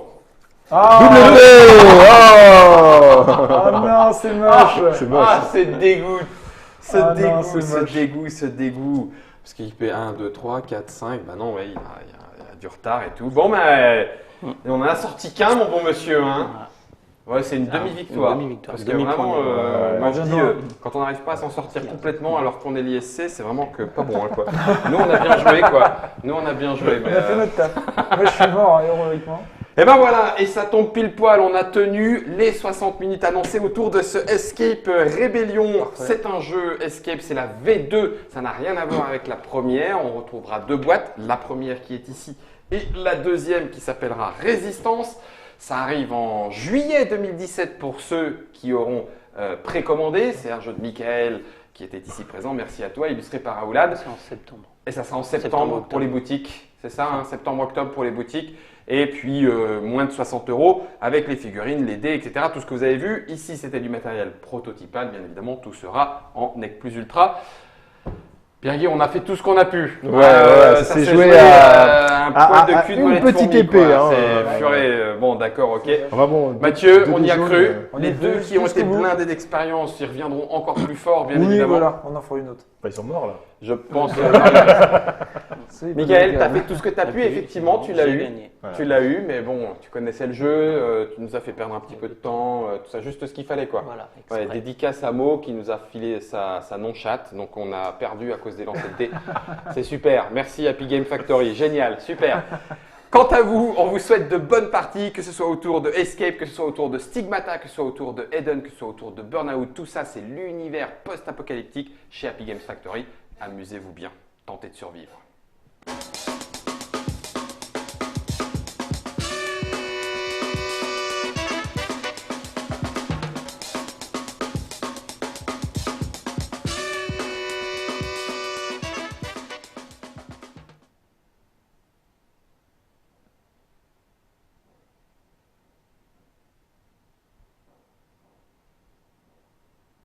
Ah, Oh ah non, c'est moche. C'est moche. Ah, c'est dégoût. Ce Ah non, dégoût, c'est ce moche. dégoût, ce dégoût. Parce qu'il fait 1, 2, 3, 4, 5. Bah non, ouais, il y a du retard et tout. Bon, mais on en a sorti qu'un, mon bon monsieur. Hein. Ouais, c'est une Ah, demi-victoire. une demi-victoire, Parce que demi-point. vraiment, moi je dis, non. quand on n'arrive pas à s'en sortir complètement alors qu'on est l'ISC, c'est vraiment que pas bon. Hein, quoi. Nous, on a bien joué, quoi. Nous, on a bien joué. On Mais, a fait notre taf. Moi, je suis mort, hein, héroïquement. et ben voilà, et ça tombe pile poil, on a tenu les 60 minutes annoncées autour de ce Escape Rebellion. Parfait. C'est un jeu Escape, c'est la V2, ça n'a rien à voir avec la première. On retrouvera deux boîtes, la première qui est ici et la deuxième qui s'appellera Résistance. Ça arrive en juillet 2017 pour ceux qui auront précommandé. C'est un jeu de Michael qui était ici présent, merci à toi, illustré par Aoulad. C'est en septembre. Et ça sera en Septembre, septembre octobre. pour les boutiques, c'est ça, hein, septembre-octobre pour les boutiques. Et puis moins de 60 € avec les figurines, les dés, etc. Tout ce que vous avez vu. Ici, c'était du matériel prototypal, bien évidemment. Tout sera en NEC Plus Ultra. Pierre-Guy, on a fait tout ce qu'on a pu. Ouais, ça c'est s'est joué joué à- un poil de cul une devant les petite fourmis, épée, quoi. hein, C'est purée. Bon, d'accord, ok. Enfin bon, Mathieu, deux on y a jaunes, cru. on Les est deux deux qui ont été jusqu'au bout. blindés d'expérience, ils reviendront encore plus fort, bien Oui, évidemment. voilà, on en fera une autre. bah, ils sont morts là. Je pense. C'est Michael, pas t'as mal. fait tout ce que t'as T'as pu, pu, effectivement, tu l'as j'ai eu. gagné. Voilà. Tu l'as eu, mais bon, tu connaissais le jeu, tu nous as fait perdre un petit peu de temps, tout ça, juste ce qu'il fallait, quoi. Voilà, Ouais, exprès. dédicace à Mo qui nous a filé sa non-chatte, donc on a perdu à cause des lancers de dés. C'est super, merci Happy Game Factory, génial, super. Quant à vous, on vous souhaite de bonnes parties, que ce soit autour de Escape, que ce soit autour de Stigmata, que ce soit autour de Eden, que ce soit autour de Burnout, tout ça c'est l'univers post-apocalyptique chez Happy Games Factory. Amusez-vous bien, tentez de survivre.